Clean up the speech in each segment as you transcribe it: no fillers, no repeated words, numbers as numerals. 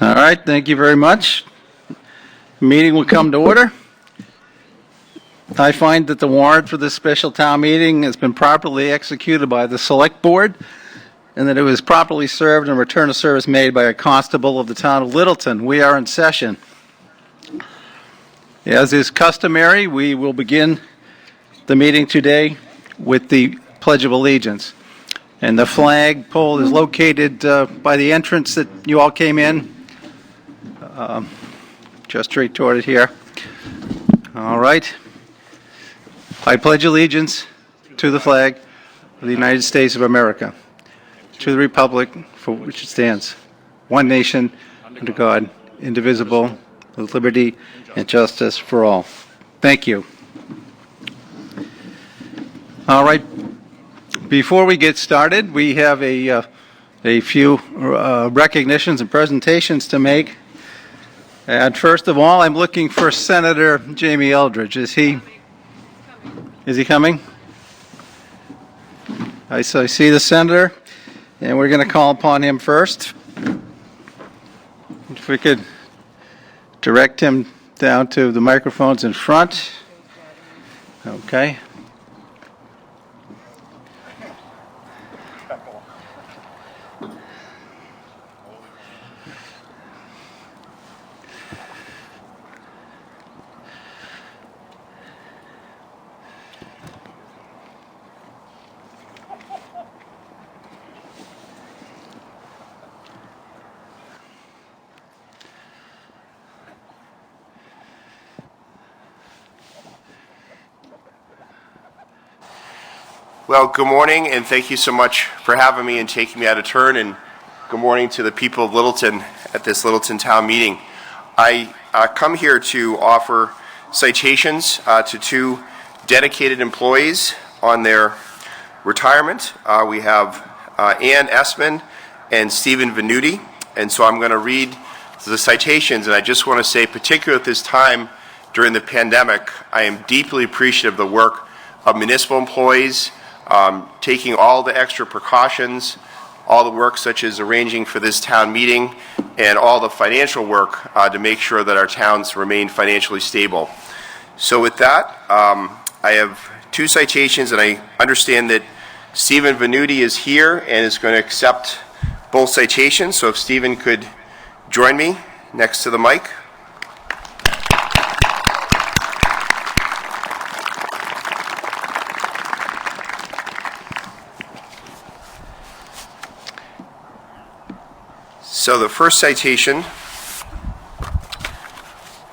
All right, thank you very much. Meeting will come to order. I find that the warrant for this special town meeting has been properly executed by the Select Board and that it was properly served and return of service made by a constable of the town of Littleton. We are in session. As is customary, we will begin the meeting today with the Pledge of Allegiance. And the flag pole is located by the entrance that you all came in. Just straight toward it here. All right. I pledge allegiance to the flag of the United States of America, to the republic for which it stands, one nation, under God, indivisible, with liberty and justice for all. Thank you. All right. Before we get started, we have a few recognitions and presentations to make. And first of all, I'm looking for Senator Jamie Eldridge. Is he coming? I see the senator, and we're going to call upon him first. If we could direct him down to the microphones in front. Okay. Well, good morning, and thank you so much for having me and taking me out of turn, and good morning to the people of Littleton at this Littleton Town meeting. I come here to offer citations to two dedicated employees on their retirement. We have Ann Essman and Stephen Venuti, and so I'm going to read the citations, and I just want to say, particularly at this time during the pandemic, I am deeply appreciative of the work of municipal employees, taking all the extra precautions, all the work such as arranging for this town meeting, and all the financial work to make sure that our towns remain financially stable. So with that, I have two citations, and I understand that Stephen Venuti is here and is going to accept both citations. So if Stephen could join me next to the mic. So the first citation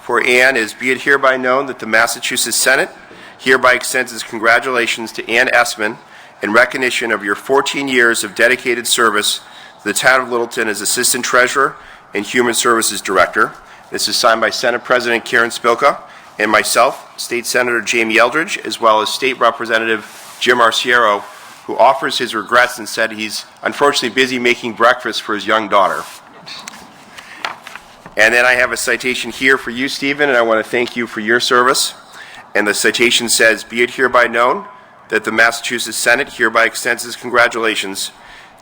for Ann is, be it hereby known that the Massachusetts Senate hereby extends its congratulations to Ann Essman in recognition of your 14 years of dedicated service to the town of Littleton as Assistant Treasurer and Human Services Director. This is signed by Senate President Karen Spilka and myself, State Senator Jamie Eldridge, as well as State Representative Jim Arciero, who offers his regrets and said he's unfortunately busy making breakfast for his young daughter. And then I have a citation here for you, Stephen, and I want to thank you for your service. And the citation says, be it hereby known that the Massachusetts Senate hereby extends its congratulations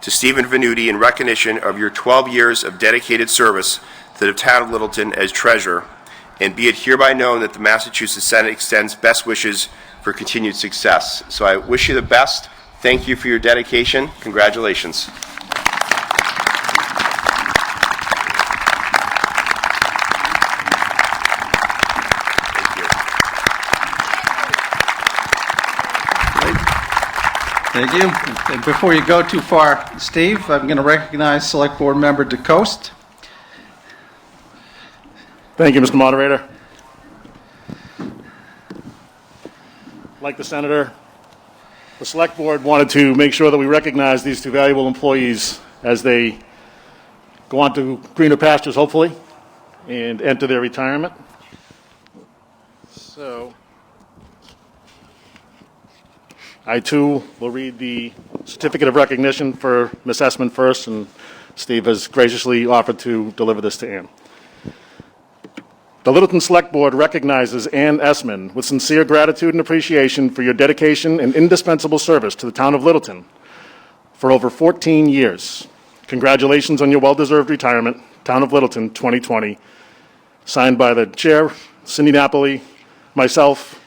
to Stephen Venuti in recognition of your 12 years of dedicated service to the town of Littleton as Treasurer. And be it hereby known that the Massachusetts Senate extends best wishes for continued success. So I wish you the best. Thank you for your dedication. Congratulations. Thank you. And before you go too far, Steve, I'm going to recognize Select Board Member DeCoste. Thank you, Mr. Moderator. Like the Senator, the Select Board wanted to make sure that we recognize these two valuable employees as they go on to greener pastures, hopefully, and enter their retirement. So, I too will read the certificate of recognition for Ms. Essman first, and Steve has graciously offered to deliver this to Ann. The Littleton Select Board recognizes Ann Essman with sincere gratitude and appreciation for your dedication and indispensable service to the town of Littleton for over 14 years. Congratulations on your well-deserved retirement. Town of Littleton, 2020, signed by the Chair, Cindy Napoli, myself,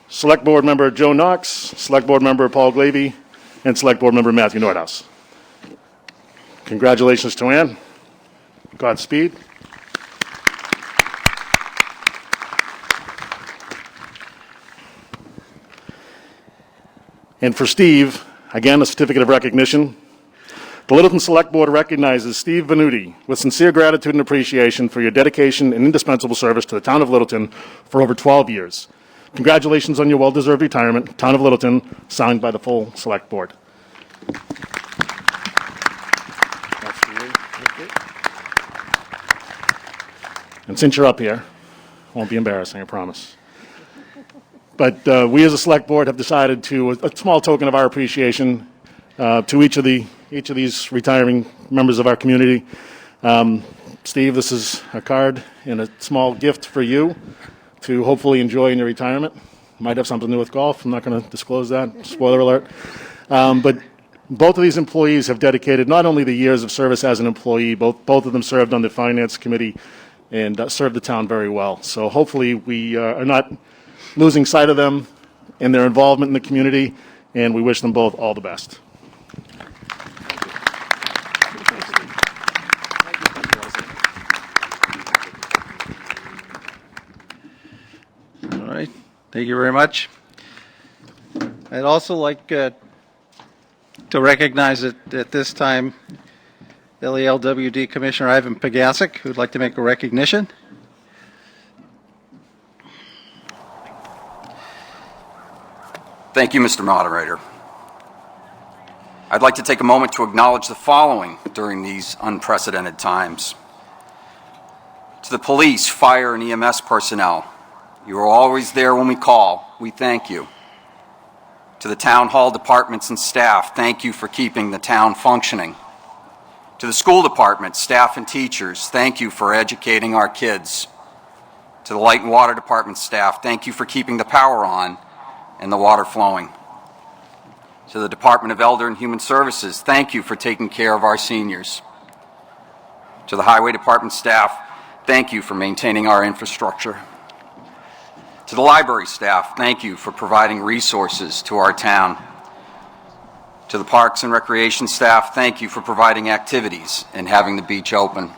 Select Board Member Joe Knox, Select Board Member Paul Glavy, and Select Board Member Matthew Nordhaus. Congratulations to Ann. Godspeed. And for Steve, again, a certificate of recognition. The Littleton Select Board recognizes Steve Venuti with sincere gratitude and appreciation for your dedication and indispensable service to the Town of Littleton for over 12 years. Congratulations on your well-deserved retirement, Town of Littleton, signed by the full Select Board. That's for you. And since you're up here, won't be embarrassing, I promise. But we as a Select Board have decided to, a small token of our appreciation to each of these retiring members of our community. Steve, this is a card and a small gift for you to hopefully enjoy in your retirement. Might have something to do with golf. I'm not going to disclose that. Spoiler alert. But both of these employees have dedicated not only the years of service as an employee, both of them served on the Finance Committee and served the town very well. So hopefully we are not losing sight of them and their involvement in the community, and we wish them both all the best. All right, thank you very much. I'd also like to recognize at this time LELWD Commissioner Ivan Pegasic, who'd like to make a recognition. Thank you, Mr. Moderator. I'd like to take a moment to acknowledge the following during these unprecedented times. To the police, fire, and EMS personnel, you are always there when we call. We thank you. To the town hall departments and staff, thank you for keeping the town functioning. To the school department, staff, and teachers, thank you for educating our kids. To the light and water department staff, thank you for keeping the power on and the water flowing. To the Department of Elder and Human Services, thank you for taking care of our seniors. To the Highway Department staff, thank you for maintaining our infrastructure. To the library staff, thank you for providing resources to our town. To the Parks and Recreation staff, thank you for providing activities and having the beach open.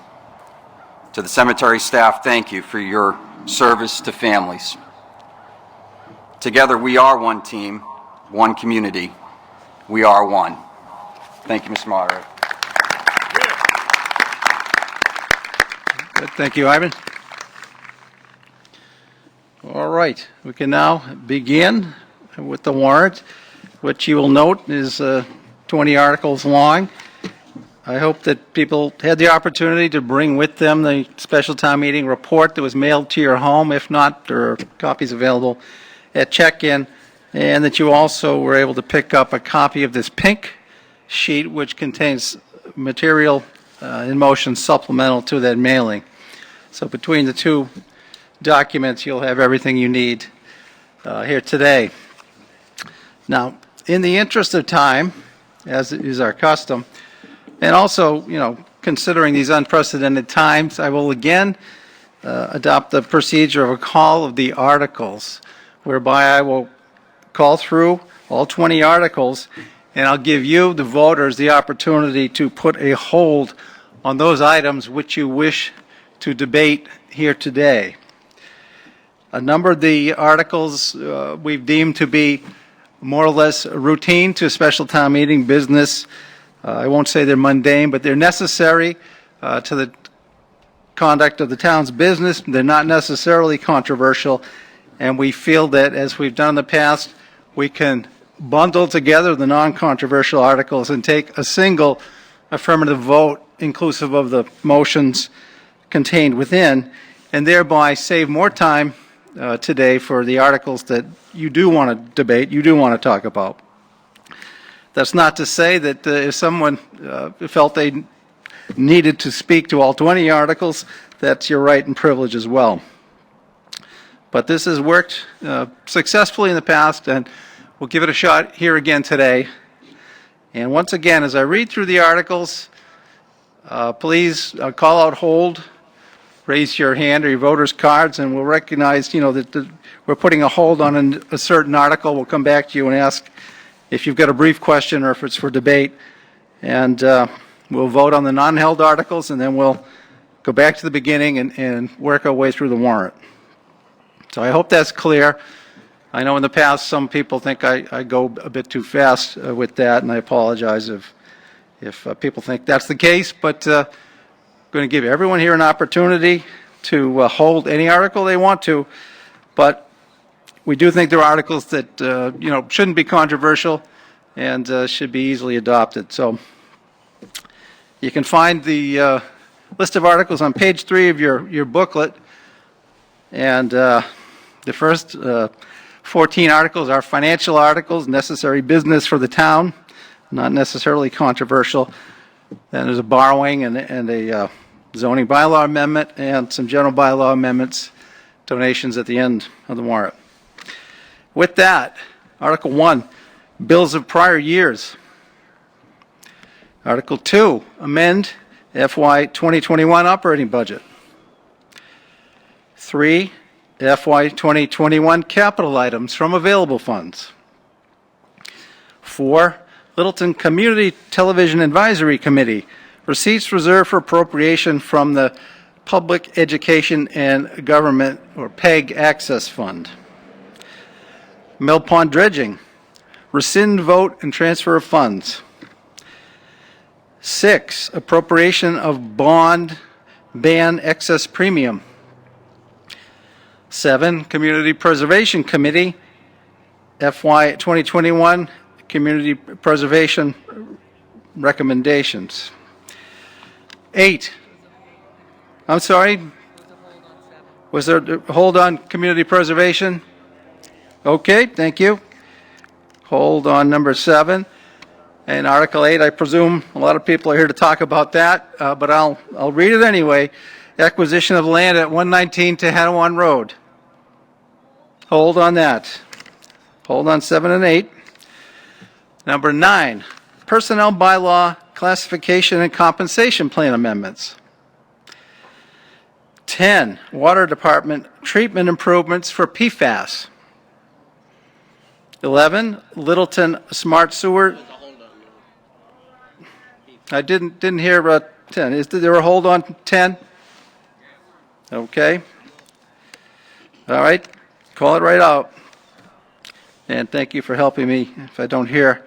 To the cemetery staff, thank you for your service to families. Together, we are one team, one community. We are one. Thank you, Mr. Moderator. Good, thank you, Ivan. All right, we can now begin with the warrant, which you will note is 20 articles long. I hope that people had the opportunity to bring with them the special town meeting report that was mailed to your home. If not, there are copies available at check-in, and that you also were able to pick up a copy of this pink sheet, which contains material in motion supplemental to that mailing. So between the two documents, you'll have everything you need here today. Now, in the interest of time, as is our custom, and also, considering these unprecedented times, I will again adopt the procedure of a call of the articles, whereby I will call through all 20 articles, and I'll give you, the voters, the opportunity to put a hold on those items which you wish to debate here today. A number of the articles we've deemed to be more or less routine to a special town meeting business. I won't say they're mundane, but they're necessary to the conduct of the town's business. They're not necessarily controversial, and we feel that, as we've done in the past, we can bundle together the non-controversial articles and take a single affirmative vote inclusive of the motions contained within, and thereby save more time today for the articles that you do want to debate, you do want to talk about. That's not to say that if someone felt they needed to speak to all 20 articles, that's your right and privilege as well. But this has worked successfully in the past, and we'll give it a shot here again today. And once again, as I read through the articles, Please call out hold, raise your hand or your voter's cards, and we'll recognize, that we're putting a hold on a certain article. We'll come back to you and ask if you've got a brief question or if it's for debate. And we'll vote on the non-held articles, and then we'll go back to the beginning and work our way through the warrant. So I hope that's clear. I know in the past some people think I go a bit too fast with that, and I apologize if people think that's the case, but I'm going to give everyone here an opportunity to hold any article they want to, but we do think there are articles that, shouldn't be controversial and should be easily adopted. So you can find the list of articles on page 3 of your booklet, and the first 14 articles are financial articles, necessary business for the town, not necessarily controversial. Then there's a borrowing and a zoning bylaw amendment and some general bylaw amendments, donations at the end of the warrant. With that, Article 1, bills of prior years. Article 2, amend FY 2021 operating budget. 3, FY 2021 capital items from available funds. 4, Littleton Community Television Advisory Committee, receipts reserved for appropriation from the Public Education and Government, or PEG, Access Fund. Mill Pond dredging, rescind vote and transfer of funds. 6, appropriation of bond ban excess premium. 7, Community Preservation Committee, FY 2021 Community Preservation recommendations. 8, I'm sorry, was there a hold on community preservation? Okay, thank you. Hold on number 7. And Article 8, I presume a lot of people are here to talk about that, but I'll read it anyway. Acquisition of land at 119 Tahattawan Road. Hold on that. Hold on 7 and 8. Number 9, personnel bylaw classification and compensation plan amendments. 10, water department treatment improvements for PFAS. 11, Littleton smart sewer. I didn't hear 10. Is there a hold on 10? Okay. All right. Call it right out. And thank you for helping me if I don't hear.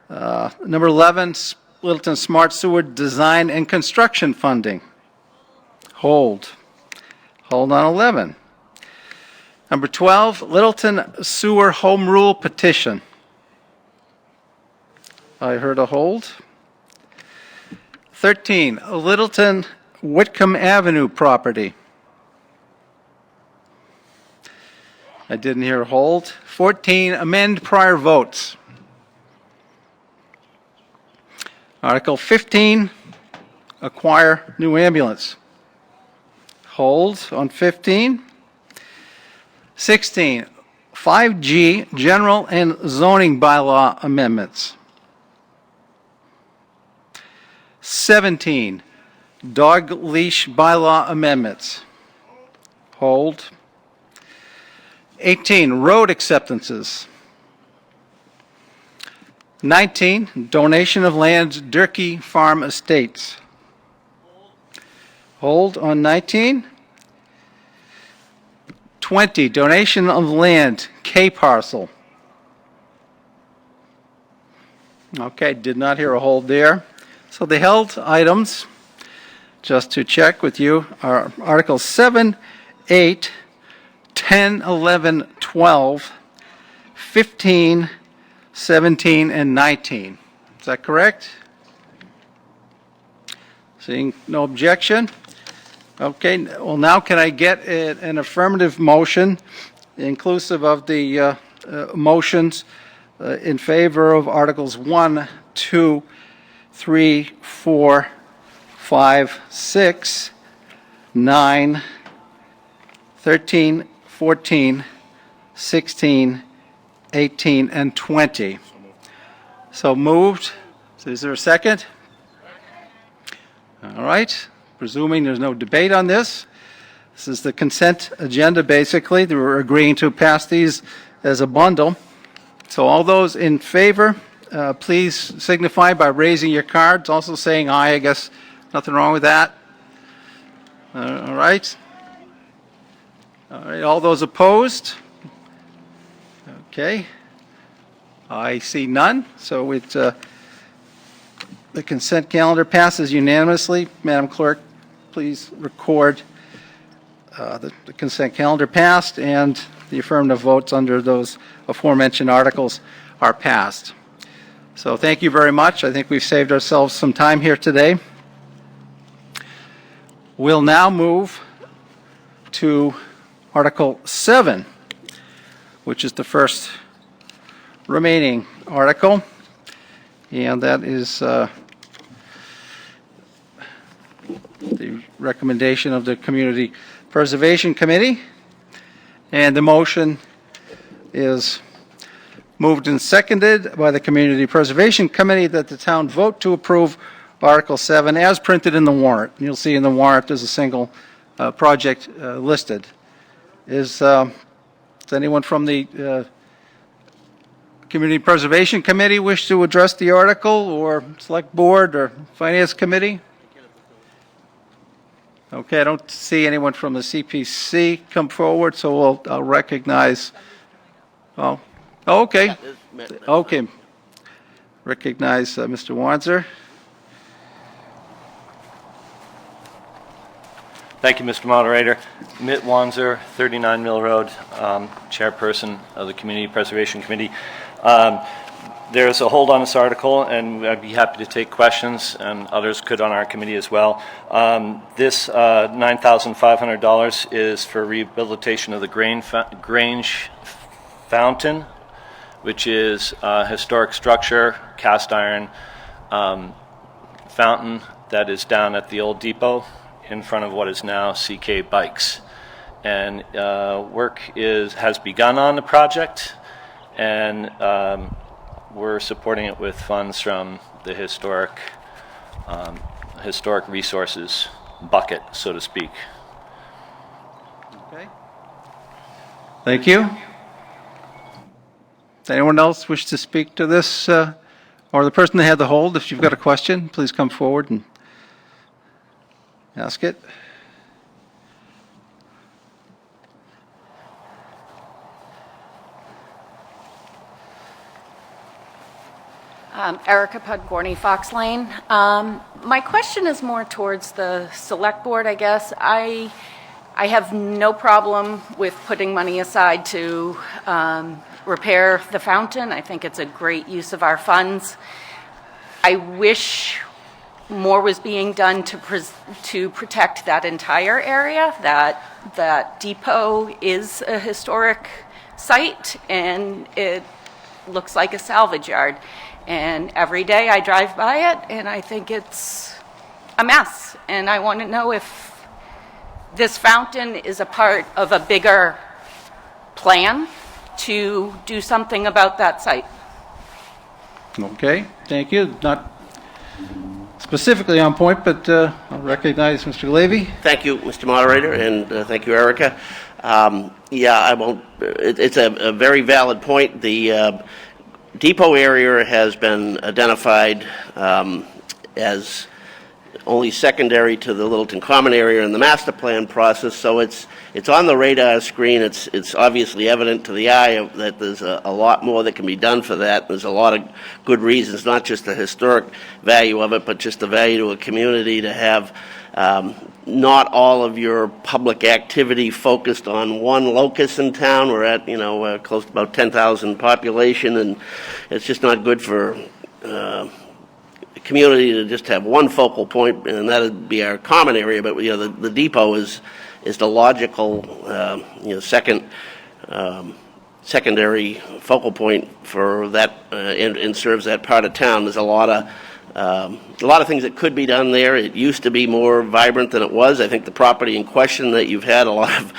Number 11, Littleton smart sewer design and construction funding. Hold. Hold on 11. Number 12, Littleton sewer home rule petition. I heard a hold. 13, Littleton Whitcomb Avenue property. I didn't hear a hold. 14, amend prior votes. Article 15, acquire new ambulance. Hold on 15. 16, 5G general and zoning bylaw amendments. 17, dog leash bylaw amendments. Hold. 18, road acceptances. 19, donation of land, Durkee Farm Estates. Hold on 19. 20, donation of land, K parcel. Okay, did not hear a hold there. So the held items, just to check with you, are Articles 7, 8, 10, 11, 12, 15, 17, and 19. Is that correct? Seeing no objection. Okay, well now can I get an affirmative motion inclusive of the motions in favor of Articles 1, 2, 3, 4, 5, 6, 9, 13, 14, 16, 18, and 20. So moved. Is there a second? All right, presuming there's no debate on this, this is the consent agenda, basically. We're agreeing to pass these as a bundle. So all those in favor, please signify by raising your cards, also saying aye. I guess nothing wrong with that. All right. All right, all those opposed? Okay. I see none, so the consent calendar passes unanimously. Madam Clerk, please record the consent calendar passed and the affirmative votes under those aforementioned articles are passed. So thank you very much. I think we've saved ourselves some time here today. We'll now move to Article 7, which is the first remaining article, and that is the recommendation of the Community Preservation Committee, and the motion is moved and seconded by the Community Preservation Committee that the town vote to approve Article 7 as printed in the warrant. You'll see in the warrant there's a single project listed. Does anyone from the Community Preservation Committee wish to address the article, or Select Board or Finance Committee? Okay, I don't see anyone from the CPC come forward, so I'll recognize. Oh, okay. Okay. Recognize Mr. Wanzer. Thank you, Mr. Moderator. Mitt Wanzer, 39 Mill Road, Chairperson of the Community Preservation Committee. There's a hold on this article, and I'd be happy to take questions, and others could on our committee as well. This $9,500 is for rehabilitation of the Grange Fountain, which is a historic structure, cast iron fountain that is down at the old depot in front of what is now CK Bikes. And work has begun on the project, and we're supporting it with funds from the historic resources bucket, so to speak. Okay. Thank you. Does anyone else wish to speak to this, or the person that had the hold? If you've got a question, please come forward and ask it. Erica Podgorny, Fox Lane. My question is more towards the Select Board, I guess. I have no problem with putting money aside to repair the fountain. I think it's a great use of our funds. I wish more was being done to protect that entire area. That depot is a historic site, and it looks like a salvage yard. And every day I drive by it, and I think it's a mess. And I want to know if this fountain is a part of a bigger plan to do something about that site. Okay, thank you. Not specifically on point, but I'll recognize Mr. Levy. Thank you, Mr. Moderator, and thank you, Erica. Yeah, I won't. It's a very valid point. The depot area has been identified as only secondary to the Littleton Common area in the master plan process, so it's on the radar screen. It's obviously evident to the eye that there's a lot more that can be done for that. There's a lot of good reasons, not just the historic value of it, but just the value to a community to have not all of your public activity focused on one locus in town. We're at, close to about 10,000 population, and it's just not good for a community to just have one focal point, and that would be our common area. But the depot is the logical secondary focal point for that, and serves that part of town. There's a lot of things that could be done there. It used to be more vibrant than it was. I think the property in question that you've had a lot of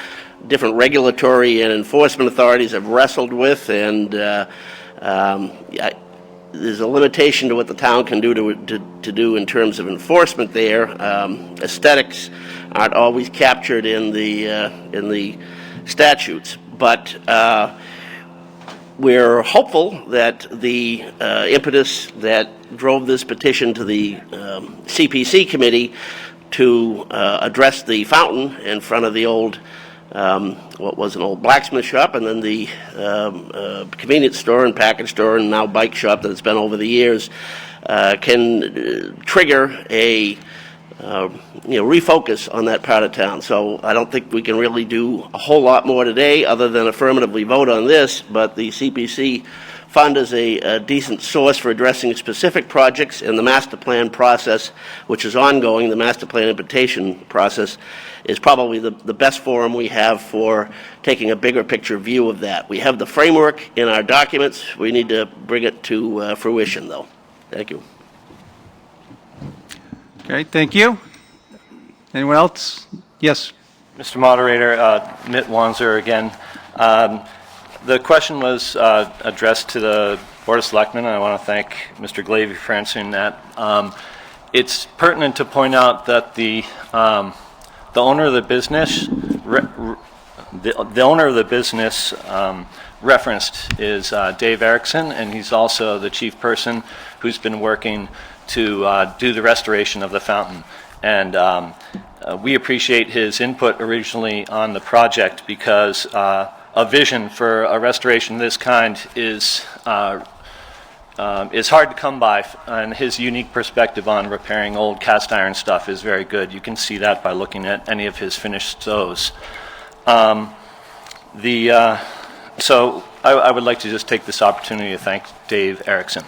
different regulatory and enforcement authorities have wrestled with, and there's a limitation to what the town can do to do in terms of enforcement there. Aesthetics aren't always captured in the statutes, but we're hopeful that the impetus that drove this petition to the CPC committee to address the fountain in front of the old, what was an old blacksmith shop, and then the convenience store and package store and now bike shop that it's been over the years, can trigger a refocus on that part of town. So I don't think we can really do a whole lot more today other than affirmatively vote on this, but the CPC fund is a decent source for addressing specific projects, and the master plan process, which is ongoing, the master plan implementation process, is probably the best forum we have for taking a bigger picture view of that. We have the framework in our documents. We need to bring it to fruition, though. Thank you. Okay, thank you. Anyone else? Yes. Mr. Moderator, Mitt Wanzer again. The question was addressed to the Board of Selectmen, and I want to thank Mr. Glavy for answering that. It's pertinent to point out that the owner of the business, referenced is Dave Erickson, and he's also the chief person who's been working to do the restoration of the fountain. And we appreciate his input originally on the project because a vision for a restoration of this kind is hard to come by, and his unique perspective on repairing old cast iron stuff is very good. You can see that by looking at any of his finished stoves. So I would like to just take this opportunity to thank Dave Erickson.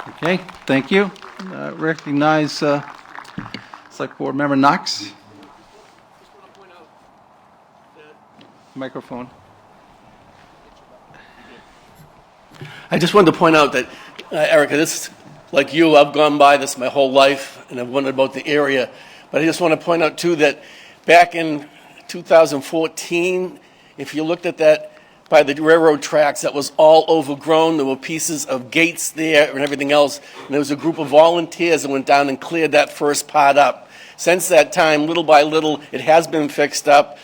Okay, thank you. Recognize Select Board Member Knox. Microphone. I just wanted to point out that, Erica, this, like you, I've gone by this my whole life, and I've wondered about the area. But I just want to point out, too, that back in 2014, if you looked at that by the railroad tracks, that was all overgrown. There were pieces of gates there and everything else. And there was a group of volunteers that went down and cleared that first part up. Since that time, little by little, it has been fixed up.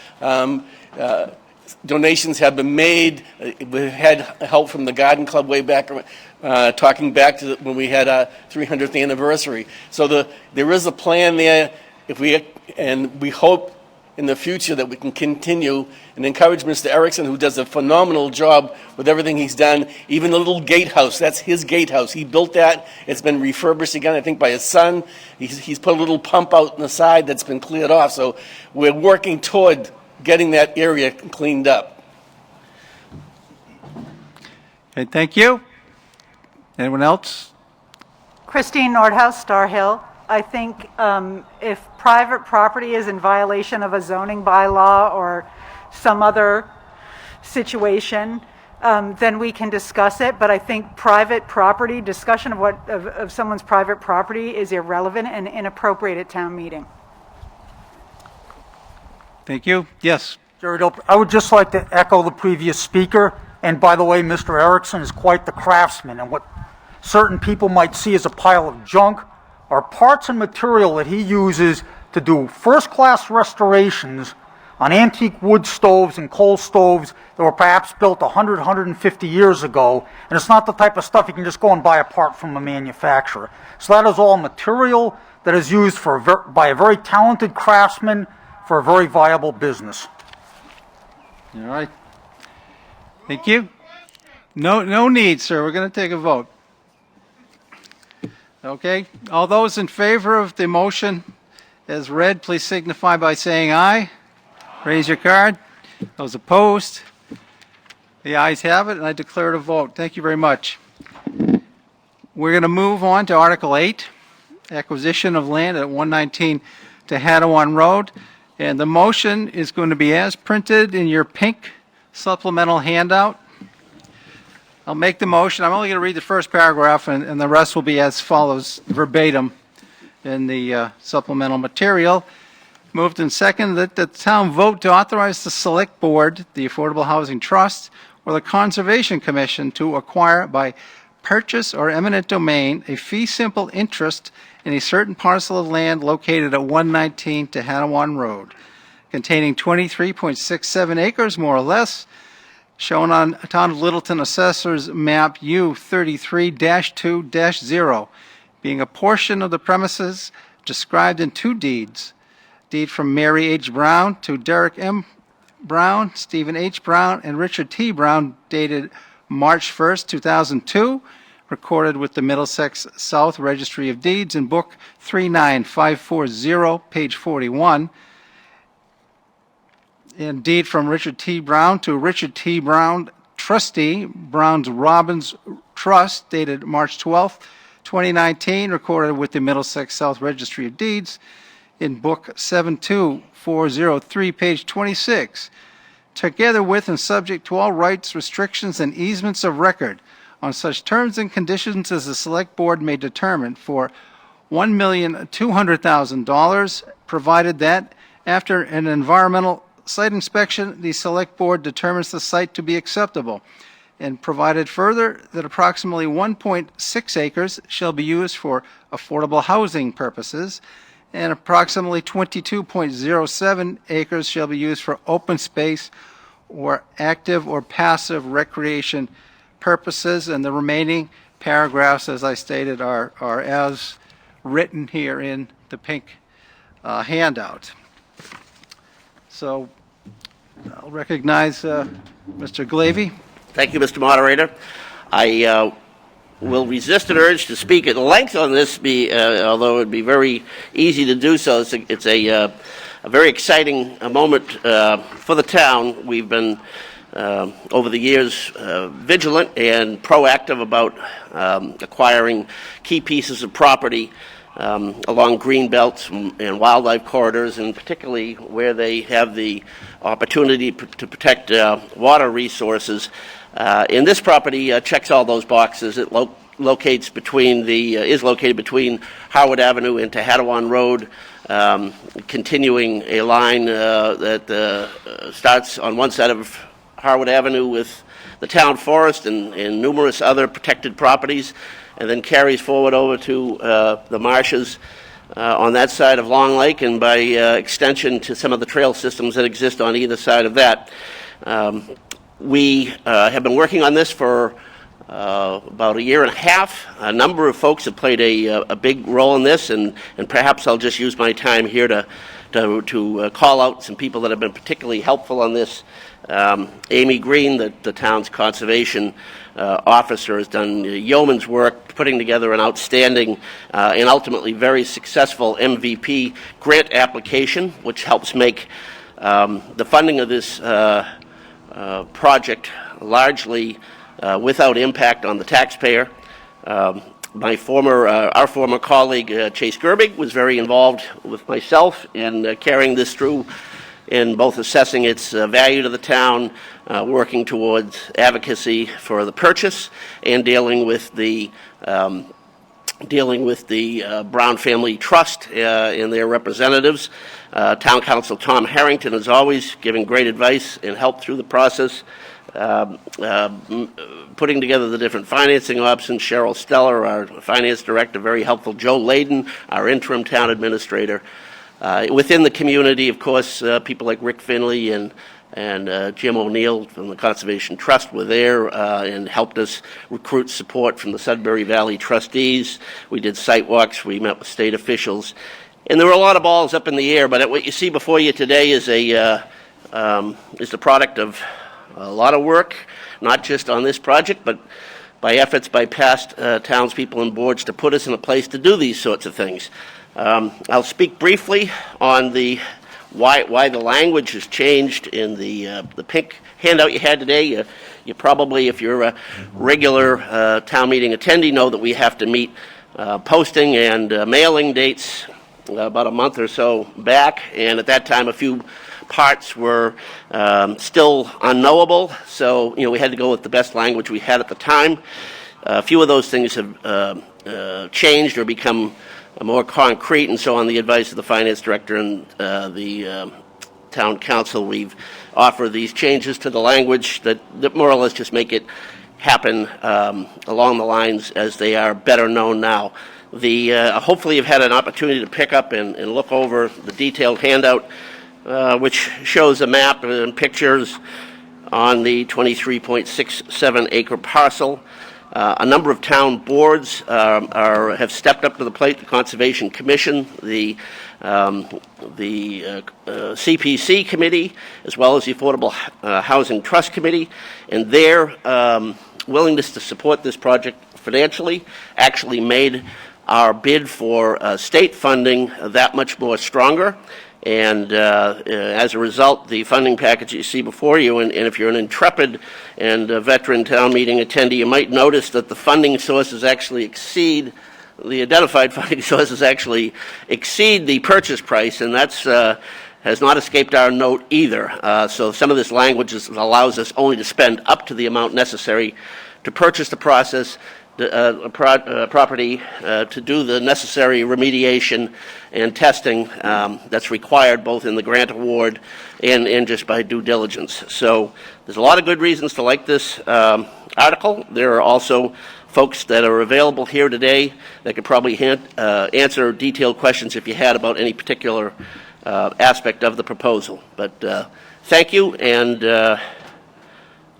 Donations have been made. We had help from the Garden Club way back, talking back to when we had our 300th anniversary. So there is a plan there. And we hope in the future that we can continue and encourage Mr. Erickson, who does a phenomenal job with everything he's done. Even the little gatehouse, that's his gatehouse. He built that. It's been refurbished again, I think, by his son. He's put a little pump out on the side that's been cleared off. So we're working toward getting that area cleaned up. Okay, thank you. Anyone else? Christine Nordhaus, Star Hill. I think if private property is in violation of a zoning bylaw or some other situation, then we can discuss it. But I think private property, discussion of someone's private property is irrelevant and inappropriate at town meeting. Thank you. Yes. Jerry Dope. I would just like to echo the previous speaker. And by the way, Mr. Erickson is quite the craftsman. And what certain people might see as a pile of junk are parts and material that he uses to do first-class restorations on antique wood stoves and coal stoves that were perhaps built 100, 150 years ago. And it's not the type of stuff you can just go and buy apart from a manufacturer. So that is all material that is used by a very talented craftsman for a very viable business. All right. Thank you. No need, sir. We're going to take a vote. Okay. All those in favor of the motion as read, please signify by saying aye. Raise your card. Those opposed? The ayes have it, and I declare it a vote. Thank you very much. We're going to move on to Article 8, acquisition of land at 119 Tahattawan Road. And the motion is going to be as printed in your pink supplemental handout. I'll make the motion. I'm only going to read the first paragraph, and the rest will be as follows, verbatim, in the supplemental material. Moved and seconded that the town vote to authorize the Select Board, the Affordable Housing Trust, or the Conservation Commission to acquire by purchase or eminent domain a fee simple interest in a certain parcel of land located at 119 Tahattawan Road, containing 23.67 acres, more or less, shown on Town of Littleton Assessor's Map U33-2-0, being a portion of the premises described in two deeds. Deed from Mary H. Brown to Derek M. Brown, Stephen H. Brown, and Richard T. Brown, dated March 1st, 2002, recorded with the Middlesex South Registry of Deeds in Book 39540, page 41. And deed from Richard T. Brown to Richard T. Brown, trustee, Brown's Robbins Trust, dated March 12th, 2019, recorded with the Middlesex South Registry of Deeds in Book 72403, page 26, together with and subject to all rights, restrictions, and easements of record on such terms and conditions as the Select Board may determine for $1,200,000, provided that after an environmental site inspection, the Select Board determines the site to be acceptable, and provided further that approximately 1.6 acres shall be used for affordable housing purposes, and approximately 22.07 acres shall be used for open space or active or passive recreation purposes, and the remaining paragraphs, as I stated, are as written here in the pink handout. So I'll recognize Mr. Glavy. Thank you, Mr. Moderator. I will resist an urge to speak at length on this, although it would be very easy to do so. It's a very exciting moment for the town. We've been, over the years, vigilant and proactive about acquiring key pieces of property along green belts and wildlife corridors, and particularly where they have the opportunity to protect water resources. And this property checks all those boxes. It is located between Howard Avenue and Tahattawan Road, continuing a line that starts on one side of Howard Avenue with the town forest and numerous other protected properties, and then carries forward over to the marshes on that side of Long Lake, and by extension to some of the trail systems that exist on either side of that. We have been working on this for about a year and a half. A number of folks have played a big role in this, and perhaps I'll just use my time here to call out some people that have been particularly helpful on this. Amy Green, the town's conservation officer, has done yeoman's work putting together an outstanding and ultimately very successful MVP grant application, which helps make the funding of this project largely without impact on the taxpayer. Our former colleague Chase Gerbig was very involved with myself in carrying this through, in both assessing its value to the town, working towards advocacy for the purchase, and dealing with the Brown Family Trust and their representatives. Town Council Tom Harrington is always giving great advice and help through the process. Putting together the different financing options. Cheryl Steller, our finance director, very helpful. Joe Layden, our interim town administrator. Within the community, of course, people like Rick Finley and Jim O'Neill from the Conservation Trust were there and helped us recruit support from the Sudbury Valley trustees. We did site walks. We met with state officials. And there were a lot of balls up in the air, but what you see before you today is the product of a lot of work, not just on this project, but by efforts by past townspeople and boards to put us in a place to do these sorts of things. I'll speak briefly on why the language has changed in the pink handout you had today. You probably, if you're a regular town meeting attendee, know that we have to meet posting and mailing dates about a month or so back, and at that time a few parts were still unknowable, so we had to go with the best language we had at the time. A few of those things have changed or become more concrete, and so on the advice of the finance director and the town council, we've offered these changes to the language that more or less just make it happen along the lines as they are better known now. Hopefully you've had an opportunity to pick up and look over the detailed handout, which shows a map and pictures on the 23.67 acre parcel. A number of town boards have stepped up to the plate. The Conservation Commission, the CPC Committee, as well as the Affordable Housing Trust Committee, and their willingness to support this project financially actually made our bid for state funding that much more stronger. And as a result, the funding package you see before you, and if you're an intrepid and veteran town meeting attendee, you might notice that the funding sources actually exceed, the identified funding sources actually exceed the purchase price, and that's has not escaped our note either. So some of this language allows us only to spend up to the amount necessary to purchase the property to do the necessary remediation and testing that's required both in the grant award and just by due diligence. So there's a lot of good reasons to like this article. There are also folks that are available here today that could probably answer detailed questions if you had about any particular aspect of the proposal. But thank you, and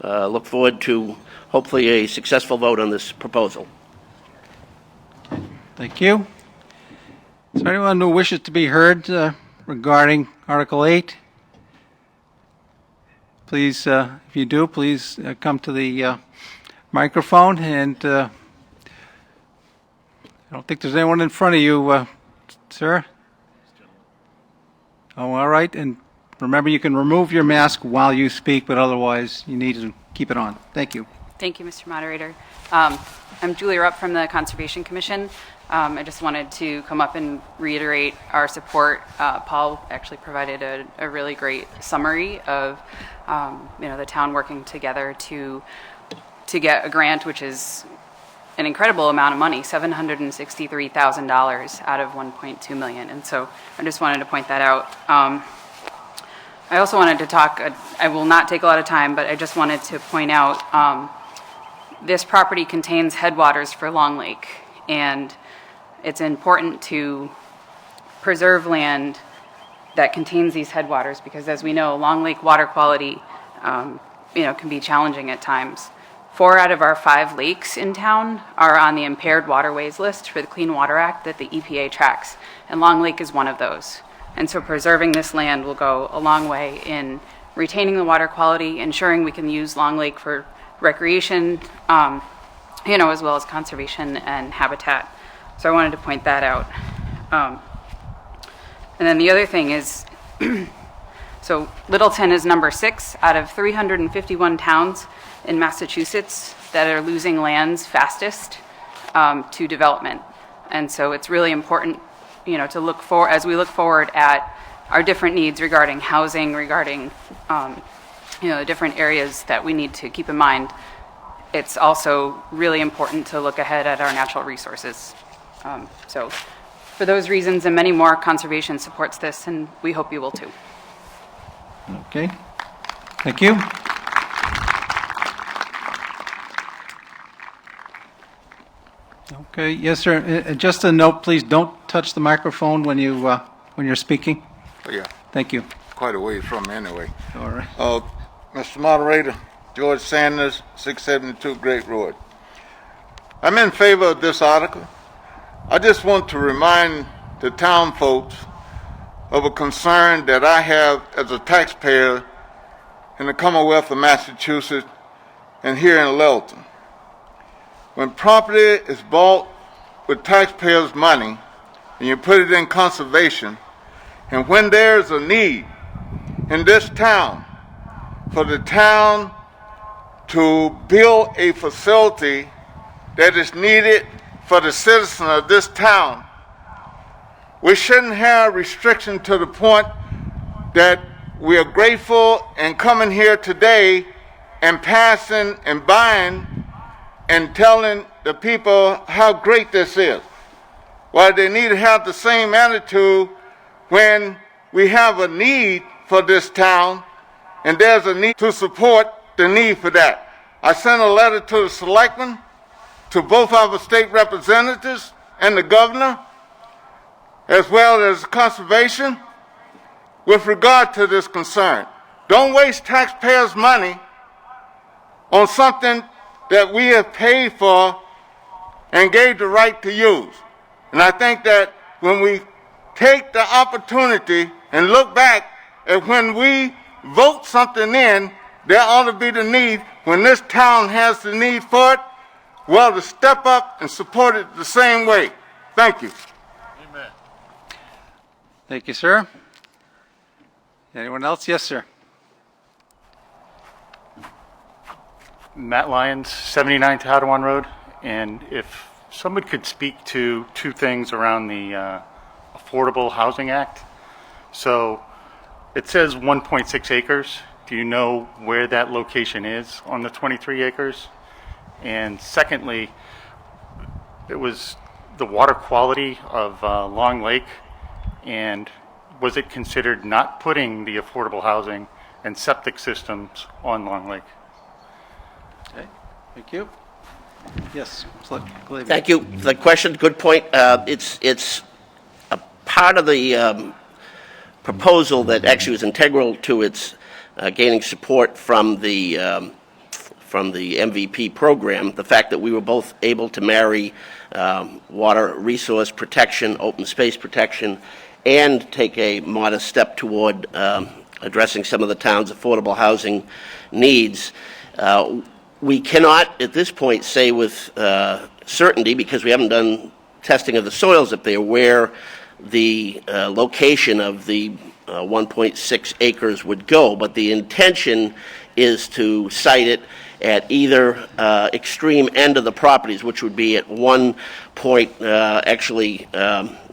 look forward to hopefully a successful vote on this proposal. Thank you. Is there anyone who wishes to be heard regarding Article 8? Please, if you do, please come to the microphone. And I don't think there's anyone in front of you, sir. Oh, all right. And remember, you can remove your mask while you speak, but otherwise you need to keep it on. Thank you. Thank you, Mr. Moderator. I'm Julie Rupp from the Conservation Commission. I just wanted to come up and reiterate our support. Paul actually provided a really great summary of the town working together to get a grant, which is an incredible amount of money, $763,000 out of $1.2 million. And so I just wanted to point that out. I also wanted to talk, I will not take a lot of time, but I just wanted to point out this property contains headwaters for Long Lake, and it's important to preserve land that contains these headwaters because, as we know, Long Lake water quality can be challenging at times. 4 out of our 5 lakes in town are on the impaired waterways list for the Clean Water Act that the EPA tracks, and Long Lake is one of those. And so preserving this land will go a long way in retaining the water quality, ensuring we can use Long Lake for recreation, as well as conservation and habitat. So I wanted to point that out. And then the other thing is, so Littleton is number 6 out of 351 towns in Massachusetts that are losing lands fastest to development. And so it's really important, to look for, as we look forward at our different needs regarding housing, regarding, the different areas that we need to keep in mind. It's also really important to look ahead at our natural resources. So for those reasons and many more, conservation supports this, and we hope you will too. Okay. Thank you. Okay. Yes, sir. Just a note, please don't touch the microphone when you're speaking. Oh, yeah. Thank you. Quite a ways from me anyway. All right. Mr. Moderator, George Sanders, 672 Great Road. I'm in favor of this article. I just want to remind the town folks of a concern that I have as a taxpayer in the Commonwealth of Massachusetts and here in Littleton. When property is bought with taxpayers' money and you put it in conservation, and when there's a need in this town for the town to build a facility that is needed for the citizens of this town, we shouldn't have restriction to the point that we are grateful and coming here today and passing and buying and telling the people how great this is. While they need to have the same attitude when we have a need for this town, and there's a need to support the need for that. I sent a letter to the selectmen, to both our state representatives and the governor, as well as conservation, with regard to this concern. Don't waste taxpayers' money on something that we have paid for and gave the right to use. And I think that when we take the opportunity and look back at when we vote something in, there ought to be the need, when this town has the need for it, well, to step up and support it the same way. Thank you. Amen. Thank you, sir. Anyone else? Yes, sir. Matt Lyons, 79 Tahattawan Road. And if someone could speak to two things around the Affordable Housing Act. So it says 1.6 acres. Do you know where that location is on the 23 acres? And secondly, it was the water quality of Long Lake, and was it considered not putting the affordable housing and septic systems on Long Lake? Okay, thank you. Yes, Thank you for the question. Good point. It's a part of the proposal that actually was integral to its gaining support from the MVP program, the fact that we were both able to marry water resource protection, open space protection, and take a modest step toward addressing some of the town's affordable housing needs. We cannot, at this point, say with certainty, because we haven't done testing of the soils up there, where the location of the 1.6 acres would go, but the intention is to site it at either extreme end of the properties, which would be at one point actually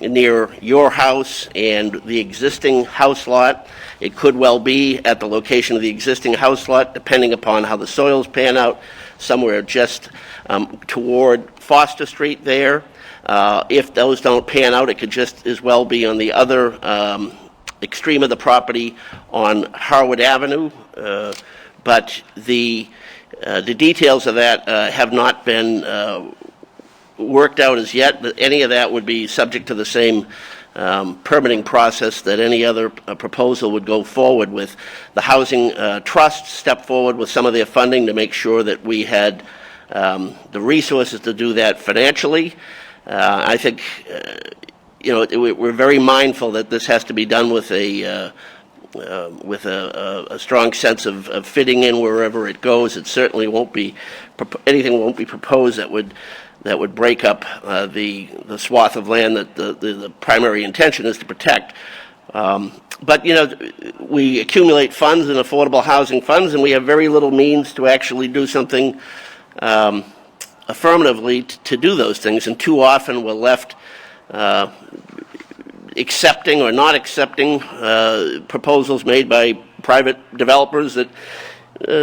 near your house and the existing house lot. It could well be at the location of the existing house lot, depending upon how the soils pan out, somewhere just toward Foster Street there. If those don't pan out, it could just as well be on the other extreme of the property on Harwood Avenue. But the details of that have not been worked out as yet. But any of that would be subject to the same permitting process that any other proposal would go forward with. The Housing Trust stepped forward with some of their funding to make sure that we had the resources to do that financially. I think, we're very mindful that this has to be done with a strong sense of fitting in wherever it goes. It certainly won't be, anything won't be proposed that would break up the swath of land that the primary intention is to protect. But, we accumulate funds and affordable housing funds, and we have very little means to actually do something affirmatively to do those things, and too often we're left accepting or not accepting proposals made by private developers that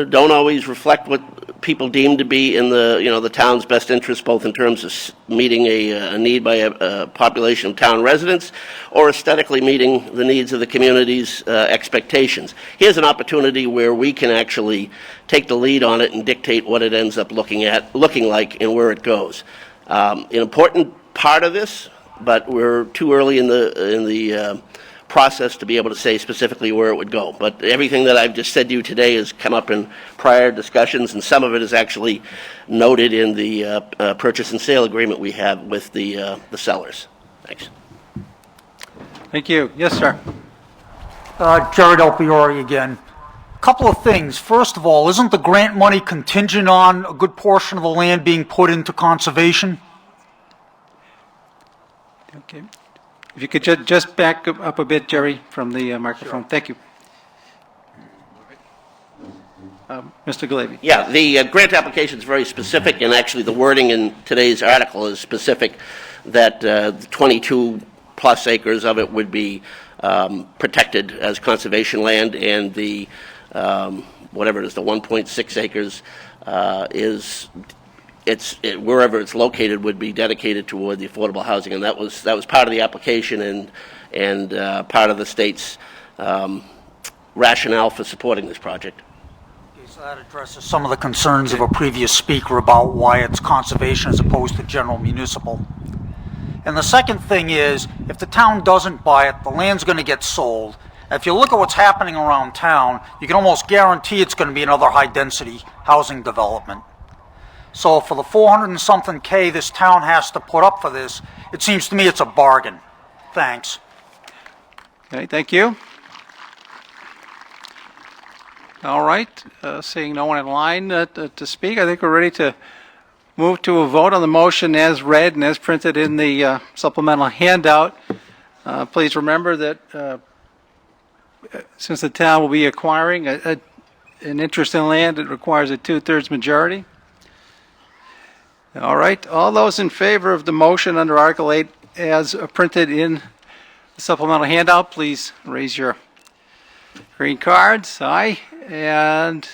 don't always reflect what people deem to be in the town's best interest, both in terms of meeting a need by a population of town residents or aesthetically meeting the needs of the community's expectations. Here's an opportunity where we can actually take the lead on it and dictate what it ends up looking like and where it goes. An important part of this, but we're too early in the process to be able to say specifically where it would go. But everything that I've just said to you today has come up in prior discussions, and some of it is actually noted in the purchase and sale agreement we have with the sellers. Thanks. Thank you. Yes, sir. Jared Elpiori again. A couple of things. First of all, isn't the grant money contingent on a good portion of the land being put into conservation? Okay. If you could just back up a bit, Jerry, from the microphone. Sure. Thank you. Mr. Galavi. Yeah, the grant application is very specific, and actually the wording in today's article is specific that 22 plus acres of it would be protected as conservation land, and the whatever it is, the 1.6 acres wherever it's located would be dedicated toward the affordable housing, and that was part of the application and part of the state's rationale for supporting this project. So that addresses some of the concerns of a previous speaker about why it's conservation as opposed to general municipal. And the second thing is, if the town doesn't buy it, the land's going to get sold. If you look at what's happening around town, you can almost guarantee it's going to be another high-density housing development. So for the 400 and something K this town has to put up for this, it seems to me it's a bargain. Thanks. Okay, thank you. All right, seeing no one in line to speak, I think we're ready to move to a vote on the motion as read and as printed in the supplemental handout. Please remember that since the town will be acquiring an interest in land, it requires a 2/3 majority. All right, all those in favor of the motion under Article 8 as printed in the supplemental handout, please raise your green cards. Aye. And,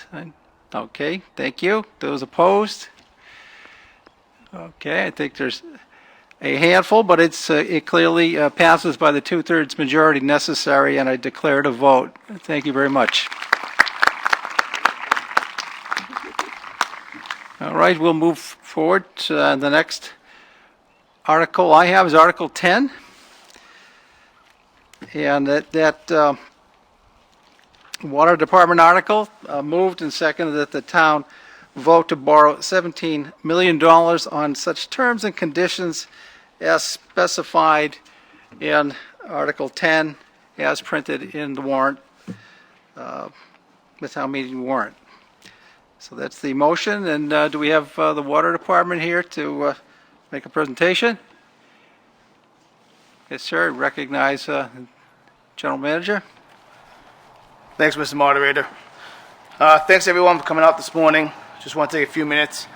okay, thank you. Those opposed? Okay, I think there's a handful, but it clearly passes by the 2/3 majority necessary, and I declare it a vote. Thank you very much. All right, we'll move forward. The next article I have is Article 10. And that Water Department article moved and seconded that the town vote to borrow $17 million on such terms and conditions as specified in Article 10 as printed in the warrant, the town meeting warrant. So that's the motion, and do we have the Water Department here to make a presentation? Yes, sir. Recognize General Manager. Thanks, Mr. Moderator. Thanks, everyone, for coming out this morning. Just want to take a few minutes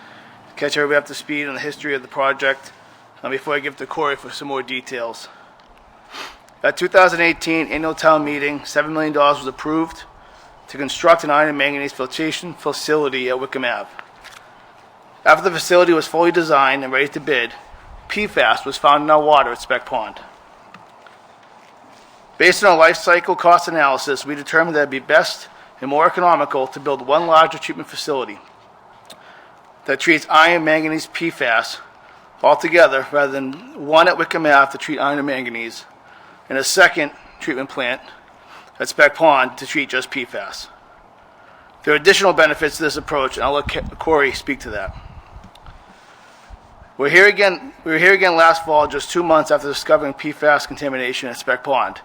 to catch everybody up to speed on the history of the project before I give to Corey for some more details. At 2018 annual town meeting, $7 million was approved to construct an iron and manganese filtration facility at Wickham Ave. After the facility was fully designed and ready to bid, PFAS was found in our water at Spec Pond. Based on a life cycle cost analysis, we determined that it would be best and more economical to build one larger treatment facility that treats iron, manganese, PFAS all together rather than one at Wickham Ave to treat iron and manganese and a second treatment plant at Spec Pond to treat just PFAS. There are additional benefits to this approach, and I'll let Corey speak to that. We were here again last fall, just 2 months after discovering PFAS contamination at Spec Pond,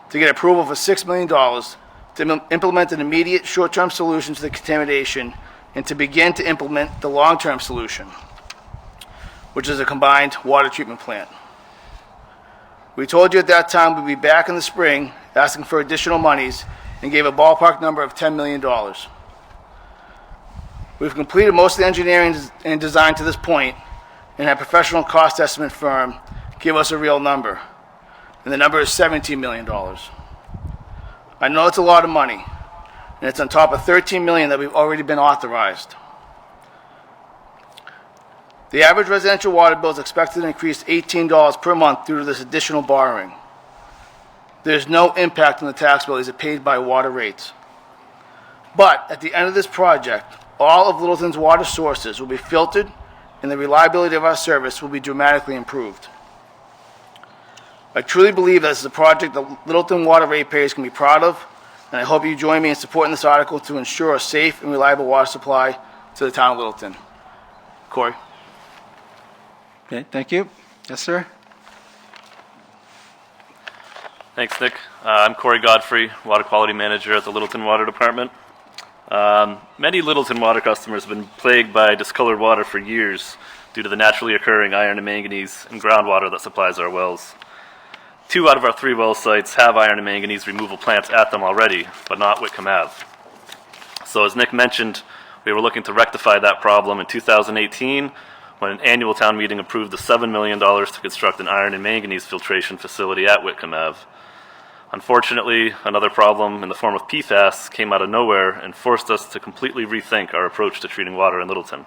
to get approval for $6 million to implement an immediate short-term solution to the contamination and to begin to implement the long-term solution, which is a combined water treatment plant. We told you at that time we'd be back in the spring asking for additional monies and gave a ballpark number of $10 million. We've completed most of the engineering and design to this point and had a professional cost estimate firm give us a real number. And the number is $17 million. I know it's a lot of money, and it's on top of $13 million that we've already been authorized. The average residential water bill is expected to increase $18 per month due to this additional borrowing. There's no impact on the tax bill as it paid by water rates. But at the end of this project, all of Littleton's water sources will be filtered, and the reliability of our service will be dramatically improved. I truly believe that this is a project that Littleton water ratepayers can be proud of, and I hope you join me in supporting this article to ensure a safe and reliable water supply to the town of Littleton. Corey. Okay, thank you. Yes, sir. Thanks, Nick. I'm Corey Godfrey, Water Quality Manager at the Littleton Water Department. Many Littleton water customers have been plagued by discolored water for years due to the naturally occurring iron and manganese in groundwater that supplies our wells. 2 out of our 3 well sites have iron and manganese removal plants at them already, but not Wickham Ave. So as Nick mentioned, we were looking to rectify that problem in 2018 when an annual town meeting approved the $7 million to construct an iron and manganese filtration facility at Wickham Ave. Unfortunately, another problem in the form of PFAS came out of nowhere and forced us to completely rethink our approach to treating water in Littleton.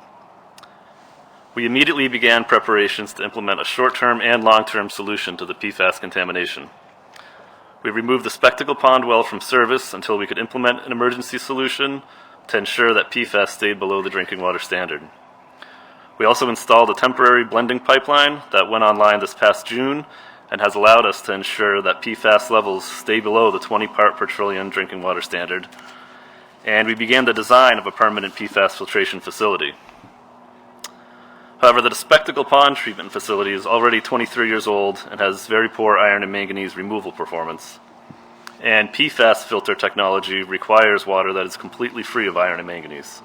We immediately began preparations to implement a short-term and long-term solution to the PFAS contamination. We removed the Spectacle Pond well from service until we could implement an emergency solution to ensure that PFAS stayed below the drinking water standard. We also installed a temporary blending pipeline that went online this past June and has allowed us to ensure that PFAS levels stay below the 20 part per trillion drinking water standard. And we began the design of a permanent PFAS filtration facility. However, the Spectacle Pond treatment facility is already 23 years old and has very poor iron and manganese removal performance. And PFAS filter technology requires water that is completely free of iron and manganese.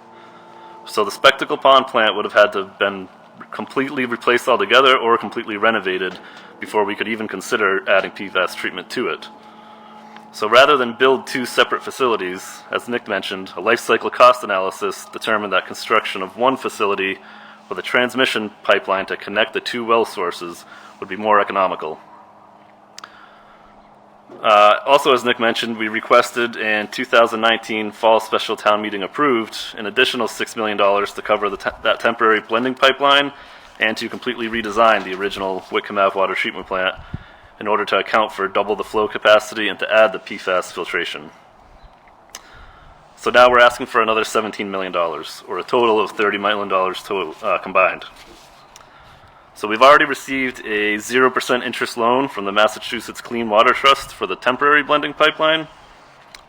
So the Spectacle Pond plant would have had to have been completely replaced altogether or completely renovated before we could even consider adding PFAS treatment to it. So rather than build two separate facilities, as Nick mentioned, a life cycle cost analysis determined that construction of one facility with a transmission pipeline to connect the two well sources would be more economical. Also, as Nick mentioned, we requested and 2019 fall special town meeting approved an additional $6 million to cover that temporary blending pipeline and to completely redesign the original Whitcomb Ave water treatment plant in order to account for double the flow capacity and to add the PFAS filtration. So now we're asking for another $17 million, or a total of $30 million combined. So we've already received a 0% interest loan from the Massachusetts Clean Water Trust for the temporary blending pipeline.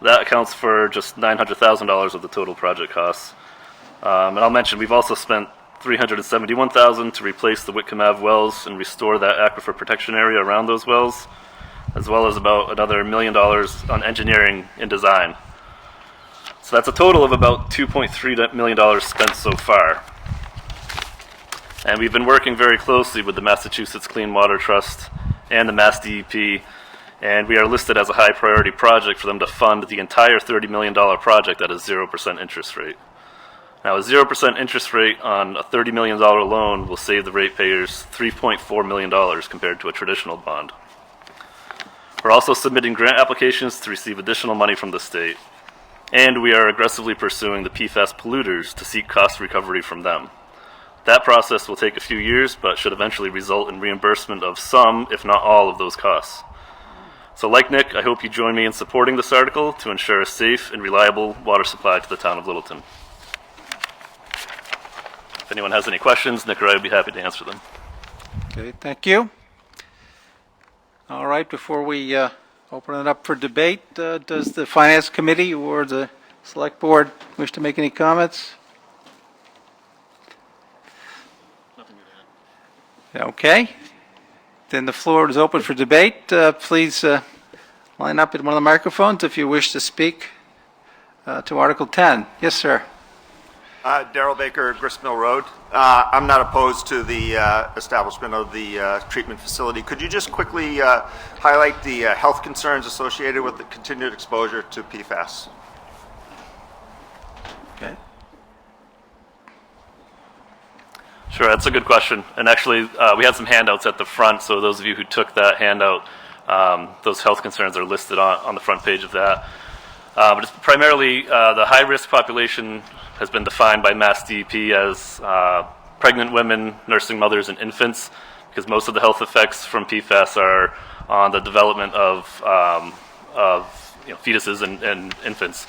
That accounts for just $900,000 of the total project costs. And I'll mention we've also spent $371,000 to replace the Whitcomb Ave wells and restore that aquifer protection area around those wells, as well as about another $1 million on engineering and design. So that's a total of about $2.3 million spent so far. And we've been working very closely with the Massachusetts Clean Water Trust and the Mass DEP, and we are listed as a high priority project for them to fund the entire $30 million project at a 0% interest rate. Now, a 0% interest rate on a $30 million loan will save the ratepayers $3.4 million compared to a traditional bond. We're also submitting grant applications to receive additional money from the state. And we are aggressively pursuing the PFAS polluters to seek cost recovery from them. That process will take a few years, but should eventually result in reimbursement of some, if not all, of those costs. So like Nick, I hope you join me in supporting this article to ensure a safe and reliable water supply to the town of Littleton. If anyone has any questions, Nick or I would be happy to answer them. Okay, thank you. All right, before we open it up for debate, does the Finance Committee or the Select Board wish to make any comments? Okay. Then the floor is open for debate. Please line up at one of the microphones if you wish to speak to Article 10. Yes, sir. Darrell Baker, Gristmill Road. I'm not opposed to the establishment of the treatment facility. Could you just quickly highlight the health concerns associated with the continued exposure to PFAS? Okay. Sure, that's a good question. And actually, we had some handouts at the front, so those of you who took that handout, those health concerns are listed on the front page of that. But it's primarily the high-risk population has been defined by Mass DEP as pregnant women, nursing mothers, and infants, because most of the health effects from PFAS are on the development of fetuses and infants.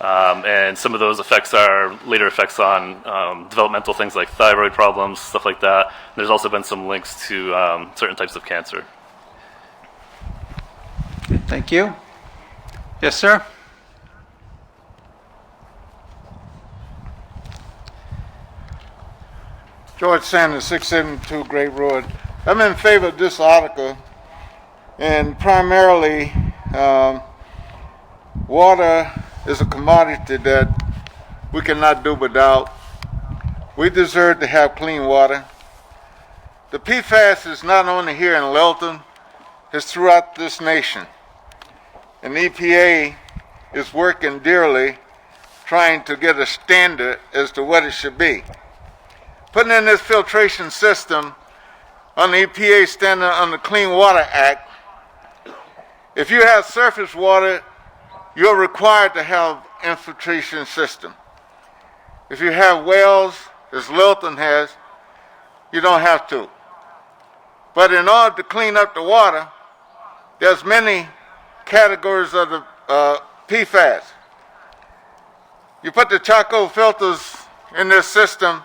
And some of those effects are later effects on developmental things like thyroid problems, stuff like that. And there's also been some links to certain types of cancer. Thank you. Yes, sir. George Sanders, 672 Great Road. I'm in favor of this article, and primarily water is a commodity that we cannot do without. We deserve to have clean water. The PFAS is not only here in Littleton, it's throughout this nation. And EPA is working dearly trying to get a standard as to what it should be. Putting in this filtration system on the EPA standard on the Clean Water Act, if you have surface water, you're required to have infiltration system. If you have wells, as Littleton has, you don't have to. But in order to clean up the water, there's many categories of the PFAS. You put the charcoal filters in this system,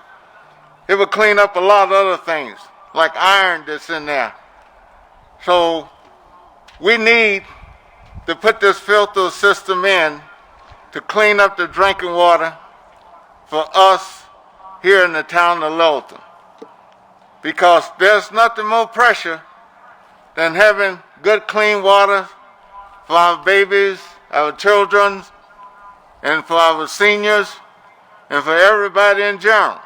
it will clean up a lot of other things, like iron that's in there. So we need to put this filter system in to clean up the drinking water for us here in the town of Littleton. Because there's nothing more pressure than having good clean water for our babies, our children, and for our seniors, and for everybody in general.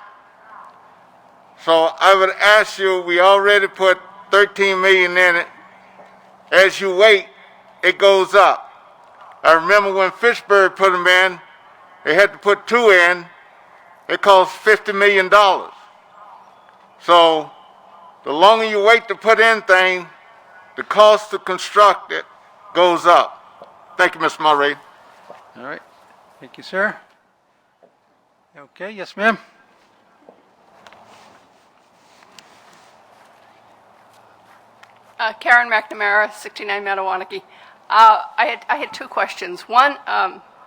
So I would ask you, we already put 13 million in it. As you wait, it goes up. I remember when Fitchburg put them in, they had to put 2 in. It cost $50 million. So the longer you wait to put in things, the cost to construct it goes up. Thank you, Mr. Murray. All right. Thank you, sir. Okay, yes, ma'am. Karen McNamara, 69 Mattawanaki. I had 2 questions. One,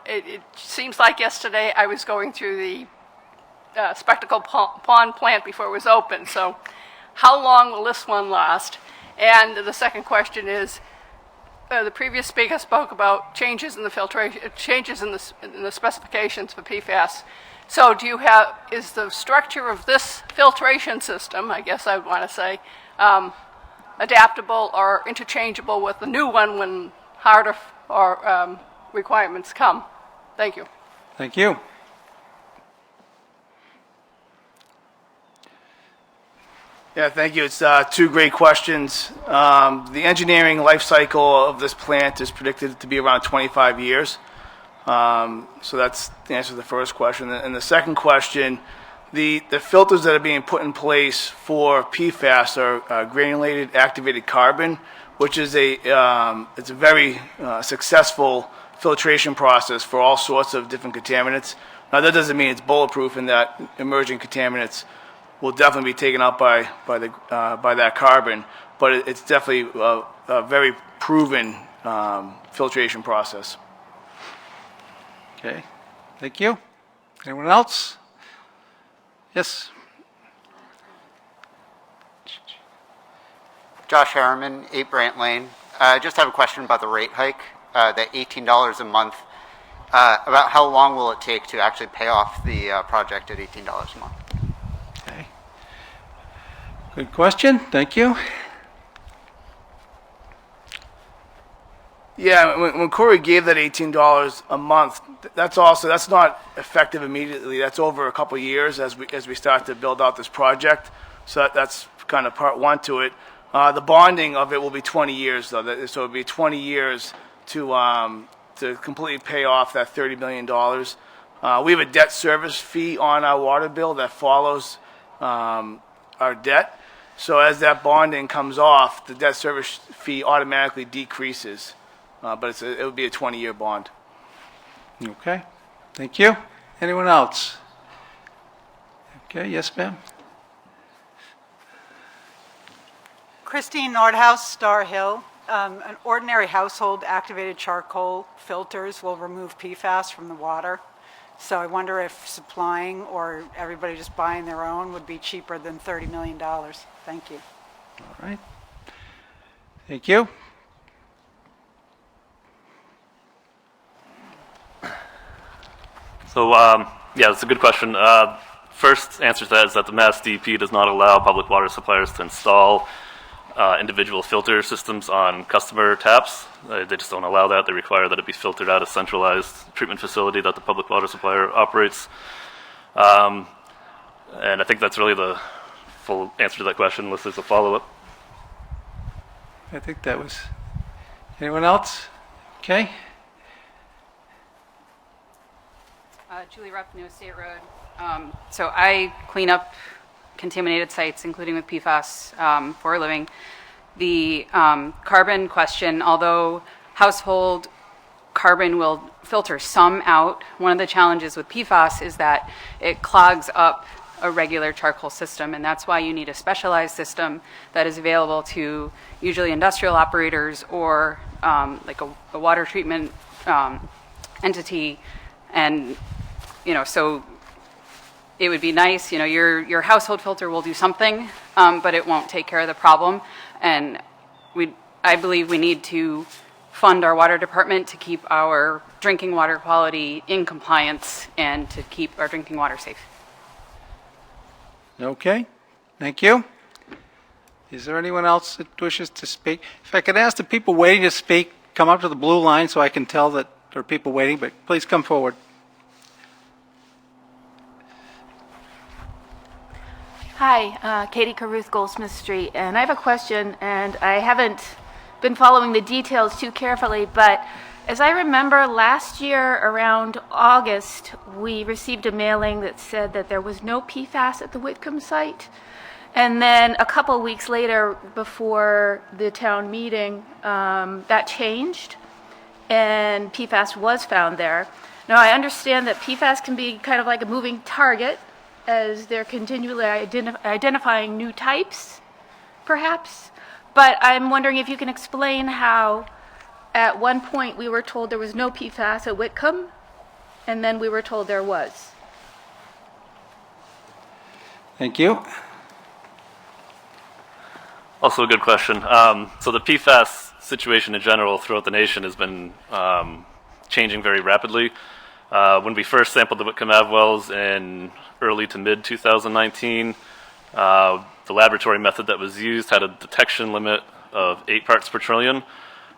it seems like yesterday I was going through the Spectacle Pond plant before it was open. So how long will this one last? And the second question is, the previous speaker spoke about changes in the filtration, changes in the specifications for PFAS. So is the structure of this filtration system, I guess I would want to say, adaptable or interchangeable with the new one when harder or requirements come? Thank you. Thank you. Yeah, thank you. It's 2 great questions. The engineering life cycle of this plant is predicted to be around 25 years. So that's the answer to the first question. And the second question, the filters that are being put in place for PFAS are granulated activated carbon, which is it's a very successful filtration process for all sorts of different contaminants. Now, that doesn't mean it's bulletproof, and that emerging contaminants will definitely be taken up by that carbon, but it's definitely a very proven filtration process. Okay, thank you. Anyone else? Yes. Josh Harriman, 8 Brant Lane. I just have a question about the rate hike, the $18 a month. About how long will it take to actually pay off the project at $18 a month? Okay. Good question. Thank you. Yeah, when Corey gave that $18 a month, that's not effective immediately. That's over a couple of years as we start to build out this project. So that's kind of part one to it. The bonding of it will be 20 years though. So it'll be 20 years to completely pay off that $30 million. We have a debt service fee on our water bill that follows our debt. So as that bonding comes off, the debt service fee automatically decreases. But it would be a 20-year bond. Okay, thank you. Anyone else? Okay, yes, ma'am. Christine Nordhaus, Star Hill. An ordinary household activated charcoal filters will remove PFAS from the water. So I wonder if supplying or everybody just buying their own would be cheaper than $30 million. Thank you. All right. Thank you. So, yeah, that's a good question. First answer to that is that the Mass DEP does not allow public water suppliers to install individual filter systems on customer taps. They just don't allow that. They require that it be filtered out of a centralized treatment facility that the public water supplier operates. And I think that's really the full answer to that question, unless there's a follow-up. I think that was... Anyone else? Okay. Julie Rupp, New Estate Road. So I clean up contaminated sites, including with PFAS, for a living. The carbon question, although household carbon will filter some out, one of the challenges with PFAS is that it clogs up a regular charcoal system, and that's why you need a specialized system that is available to usually industrial operators or like a water treatment entity, and, so it would be nice, your household filter will do something, but it won't take care of the problem. And I believe we need to fund our water department to keep our drinking water quality in compliance and to keep our drinking water safe. Okay, thank you. Is there anyone else that wishes to speak? If I could ask the people waiting to speak, come up to the blue line so I can tell that there are people waiting, but please come forward. Hi, Katie Caruth, Goldsmith Street, and I have a question, and I haven't been following the details too carefully, but as I remember last year around August, we received a mailing that said that there was no PFAS at the Whitcomb site. And then a couple weeks later, before the town meeting, that changed, and PFAS was found there. Now, I understand that PFAS can be kind of like a moving target, as they're continually identifying new types, perhaps. But I'm wondering if you can explain how at one point we were told there was no PFAS at Whitcomb, and then we were told there was. Thank you. Also a good question. So the PFAS situation in general throughout the nation has been changing very rapidly. When we first sampled the Whitcomb Ave wells in early to mid 2019, the laboratory method that was used had a detection limit of 8 parts per trillion.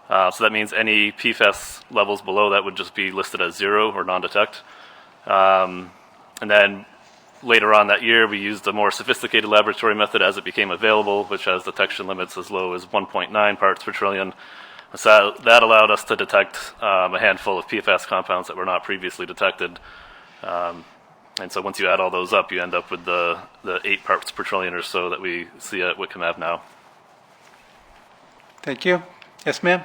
So that means any PFAS levels below that would just be listed as 0 or non-detect. And then later on that year, we used a more sophisticated laboratory method as it became available, which has detection limits as low as 1.9 parts per trillion. So that allowed us to detect a handful of PFAS compounds that were not previously detected. And so once you add all those up, you end up with the 8 parts per trillion or so that we see at Whitcomb Ave now. Thank you. Yes, ma'am.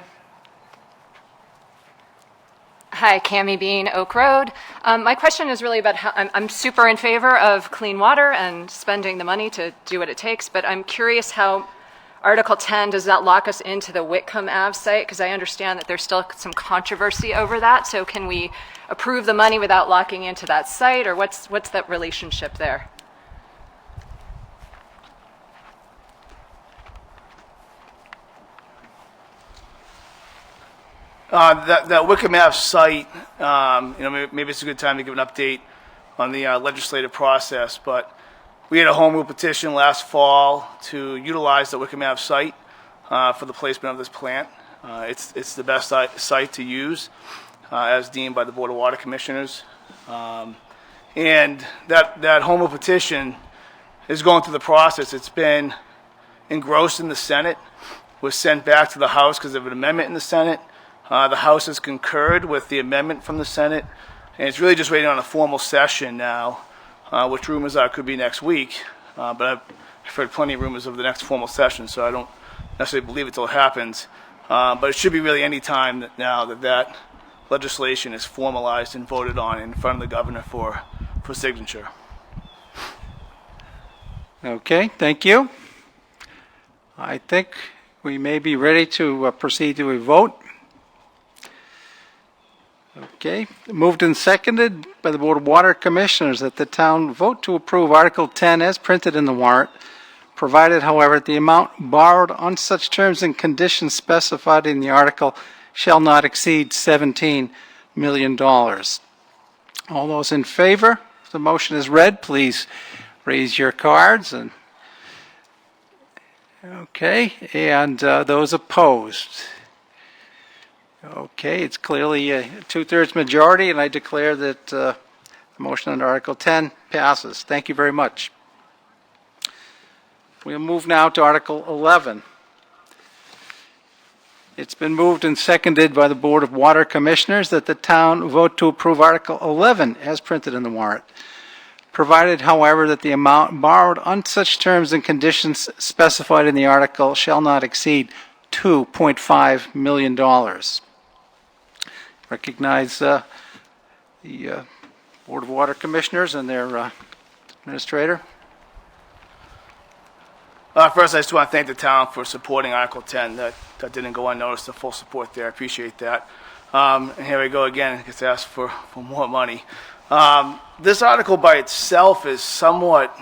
Hi, Cami Bean, Oak Road. My question is really about how I'm super in favor of clean water and spending the money to do what it takes, but I'm curious how Article 10, does that lock us into the Whitcomb Ave site? Because I understand that there's still some controversy over that. So can we approve the money without locking into that site, or what's that relationship there? That Whitcomb Ave site, maybe it's a good time to give an update on the legislative process, but we had a home rule petition last fall to utilize the Whitcomb Ave site for the placement of this plant. It's the best site to use, as deemed by the Board of Water Commissioners. And that home rule petition is going through the process. It's been engrossed in the Senate, was sent back to the House because of an amendment in the Senate. The House has concurred with the amendment from the Senate, and it's really just waiting on a formal session now, which rumors are could be next week. But I've heard plenty of rumors of the next formal session, so I don't necessarily believe it till it happens. But it should be really any time now that legislation is formalized and voted on in front of the governor for signature. Okay, thank you. I think we may be ready to proceed to a vote. Okay, moved and seconded by the Board of Water Commissioners that the town vote to approve Article 10 as printed in the warrant, provided, however, the amount borrowed on such terms and conditions specified in the article shall not exceed $17 million. All those in favor, if the motion is read, please raise your cards. Okay, and those opposed. Okay, it's clearly a 2/3 majority, and I declare that the motion under Article 10 passes. Thank you very much. We'll move now to Article 11. It's been moved and seconded by the Board of Water Commissioners that the town vote to approve Article 11 as printed in the warrant, provided, however, that the amount borrowed on such terms and conditions specified in the article shall not exceed $2.5 million. Recognize the Board of Water Commissioners and their administrator. First, I just want to thank the town for supporting Article 10. That didn't go unnoticed, the full support there. I appreciate that. And here we go again, it gets asked for more money. This article by itself is somewhat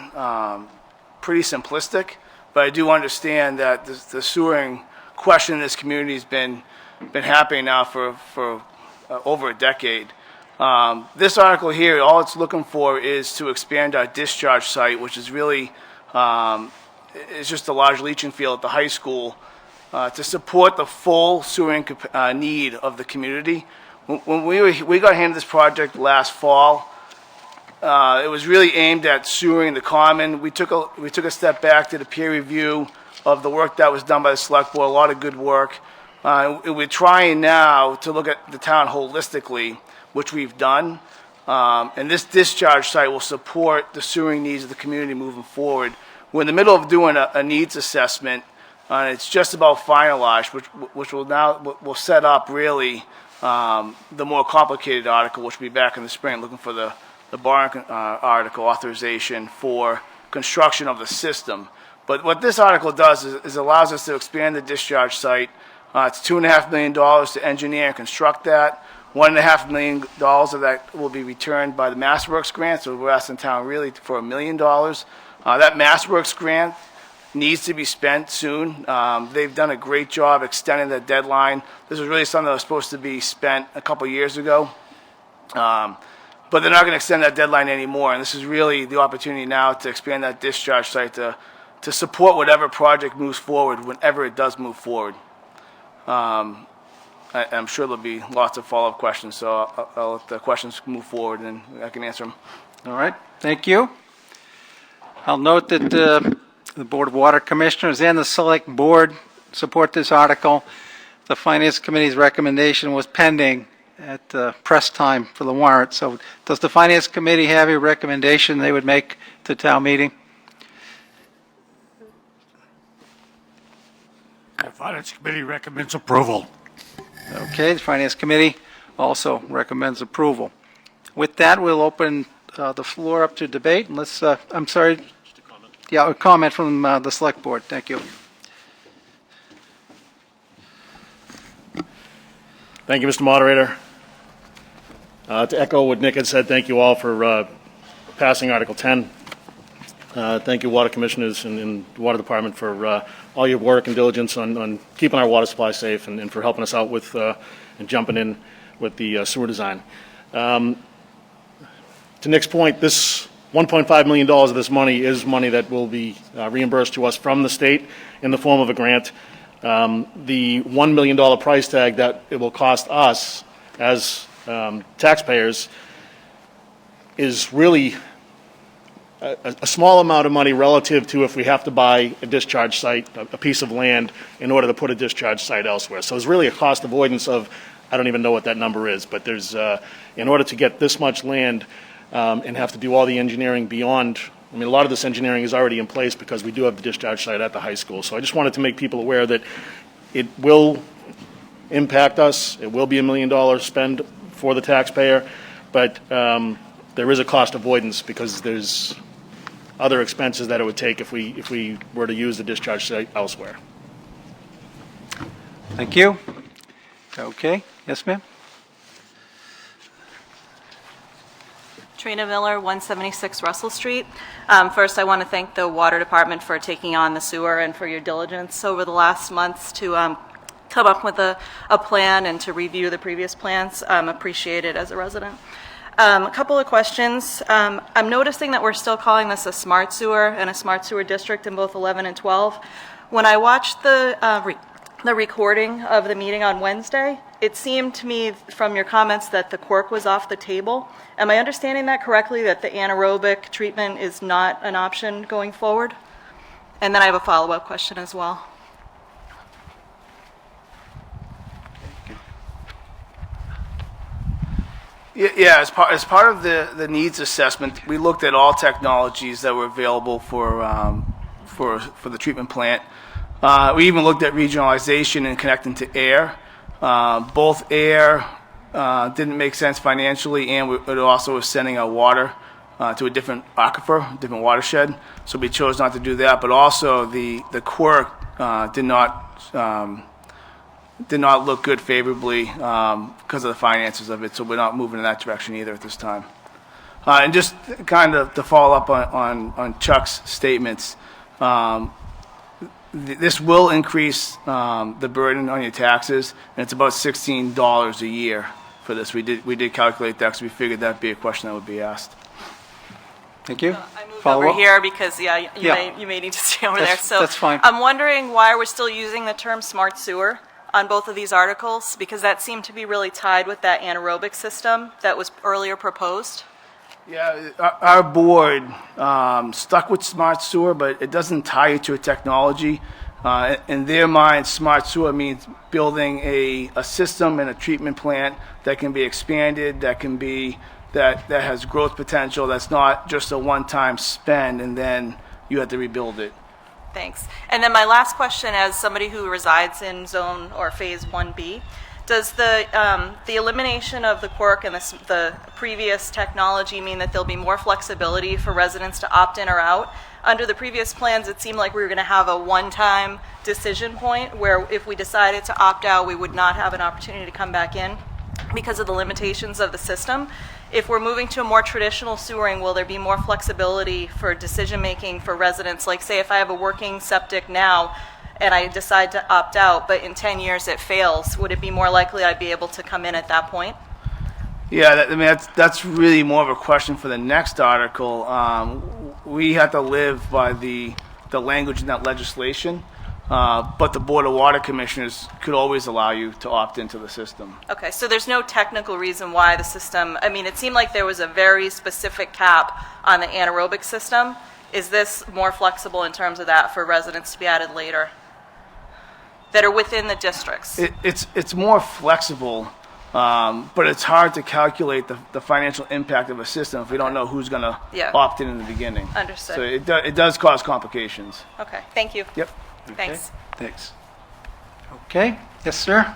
pretty simplistic, but I do understand that the sewering question in this community has been happening now for over a decade. This article here, all it's looking for is to expand our discharge site, which is really it's just a large leaching field at the high school, to support the full sewering need of the community. When we got handed this project last fall, it was really aimed at sewering the common. We took a step back, did a peer review of the work that was done by the select board, a lot of good work. We're trying now to look at the town holistically, which we've done. And this discharge site will support the sewering needs of the community moving forward. We're in the middle of doing a needs assessment, and it's just about finalized, which will set up really the more complicated article, which will be back in the spring, looking for the borrowing article authorization for construction of the system. But what this article does is allows us to expand the discharge site. It's $2.5 million to engineer and construct that. $1.5 million of that will be returned by the MassWorks grant, so we're asking town really for $1 million. That MassWorks grant needs to be spent soon. They've done a great job extending the deadline. This was really something that was supposed to be spent a couple years ago. But they're not going to extend that deadline anymore, and this is really the opportunity now to expand that discharge site to support whatever project moves forward whenever it does move forward. I'm sure there'll be lots of follow-up questions, so I'll let the questions move forward and I can answer them. All right, thank you. I'll note that the Board of Water Commissioners and the Select Board support this article. The Finance Committee's recommendation was pending at press time for the warrant. So does the Finance Committee have a recommendation they would make to town meeting? The Finance Committee recommends approval. Okay, the Finance Committee also recommends approval. With that, we'll open the floor up to debate. Unless, I'm sorry. Yeah, a comment from the Select Board. Thank you. Thank you, Mr. Moderator. To echo what Nick had said, thank you all for passing Article 10. Thank you, Water Commissioners and the Water Department, for all your work and diligence on keeping our water supply safe and for helping us out with and jumping in with the sewer design. To Nick's point, this $1.5 million of this money is money that will be reimbursed to us from the state in the form of a grant. The $1 million price tag that it will cost us as taxpayers is really a small amount of money relative to if we have to buy a discharge site, a piece of land, in order to put a discharge site elsewhere. So it's really a cost avoidance of, I don't even know what that number is, but there's, in order to get this much land and have to do all the engineering beyond, I mean, a lot of this engineering is already in place because we do have the discharge site at the high school. So I just wanted to make people aware that it will impact us. It will be $1 million spend for the taxpayer, but there is a cost avoidance because there's other expenses that it would take if we were to use the discharge site elsewhere. Thank you. Okay. Yes, ma'am. Trina Miller, 176 Russell Street. First, I want to thank the Water Department for taking on the sewer and for your diligence over the last months to come up with a plan and to review the previous plans. Appreciate it as a resident. A couple of questions. I'm noticing that we're still calling this a smart sewer and a smart sewer district in both 11 and 12. When I watched the recording of the meeting on Wednesday, it seemed to me from your comments that the quirk was off the table. Am I understanding that correctly, that the anaerobic treatment is not an option going forward? And then I have a follow-up question as well. Yeah, as part of the needs assessment, we looked at all technologies that were available for the treatment plant. We even looked at regionalization and connecting to air. Both air didn't make sense financially, and it also was sending out water to a different aquifer, different watershed. So we chose not to do that, but also the quirk did not look good favorably because of the finances of it, so we're not moving in that direction either at this time. And just kind of to follow up on Chuck's statements, this will increase the burden on your taxes, and it's about $16 a year for this. We did calculate that because we figured that'd be a question that would be asked. Thank you. I moved Follow over up? here because, you Yeah. may need to stay over That's- there. So that's fine. I'm wondering why we're still using the term smart sewer on both of these articles, because that seemed to be really tied with that anaerobic system that was earlier proposed. Yeah, our board stuck with smart sewer, but it doesn't tie it to a technology. In their mind, smart sewer means building a system and a treatment plant that can be expanded, that has growth potential, that's not just a one-time spend and then you have to rebuild it. Thanks. And then my last question, as somebody who resides in zone or phase 1B, does the elimination of the quirk and the previous technology mean that there'll be more flexibility for residents to opt in or out? Under the previous plans, it seemed like we were going to have a one-time decision point where if we decided to opt out, we would not have an opportunity to come back in because of the limitations of the system. If we're moving to a more traditional sewering, will there be more flexibility for decision-making for residents? Like, say, if I have a working septic now and I decide to opt out, but in 10 years it fails, would it be more likely I'd be able to come in at that point? Yeah, that's really more of a question for the next article. We have to live by the language in that legislation, but the Board of Water Commissioners could always allow you to opt into the system. Okay, so there's no technical reason why the system, I mean, it seemed like there was a very specific cap on the anaerobic system. Is this more flexible in terms of that for residents to be added later that are within the districts? It's more flexible, but it's hard to calculate the financial impact of a system if we don't know who's going to opt in the beginning. Understood. So it does cause complications. Okay, thank you. Yep. Thanks. Thanks. Okay. Yes, sir.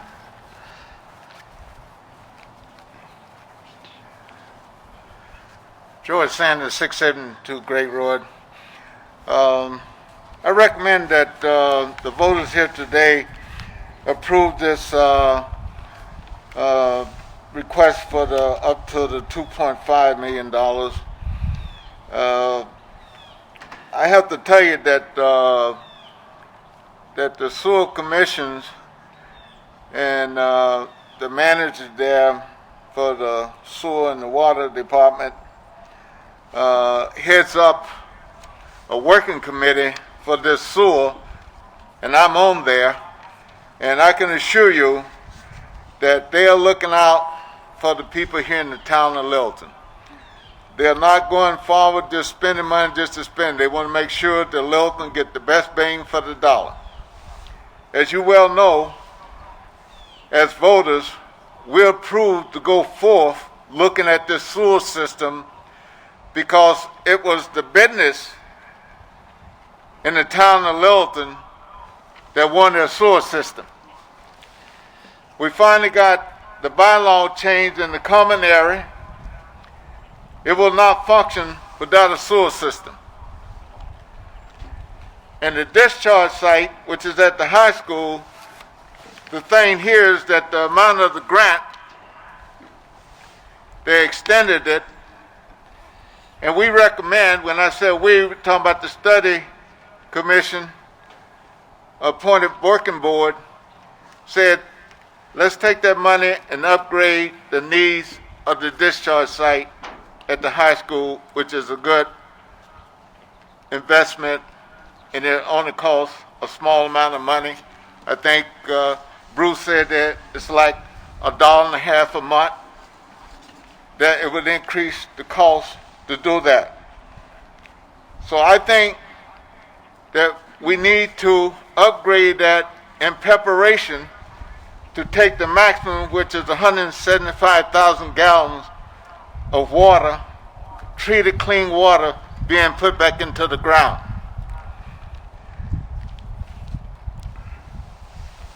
George Sanders, 672 Great Road. I recommend that the voters here today approve this request for up to the $2.5 million. I have to tell you that that the sewer commissions and the managers there for the sewer and the water department heads up a working committee for this sewer, and I'm on there, and I can assure you that they are looking out for the people here in the town of Littleton. They're not going forward just spending money just to spend. They want to make sure that Littleton get the best bang for the dollar. As you well know, as voters, we're approved to go forth looking at this sewer system because it was the business in the town of Littleton that wanted a sewer system. We finally got the bylaw changed in the common area. It will not function without a sewer system. And the discharge site, which is at the high school, the thing here is that the amount of the grant, they extended it. And we recommend, when I said we were talking about the study commission, appointed working board, said, let's take that money and upgrade the needs of the discharge site at the high school, which is a good investment, and it only costs a small amount of money. I think Bruce said that it's like $1.50 a month, that it would increase the cost to do that. So I think that we need to upgrade that in preparation to take the maximum, which is 175,000 gallons of water, treated clean water, being put back into the ground.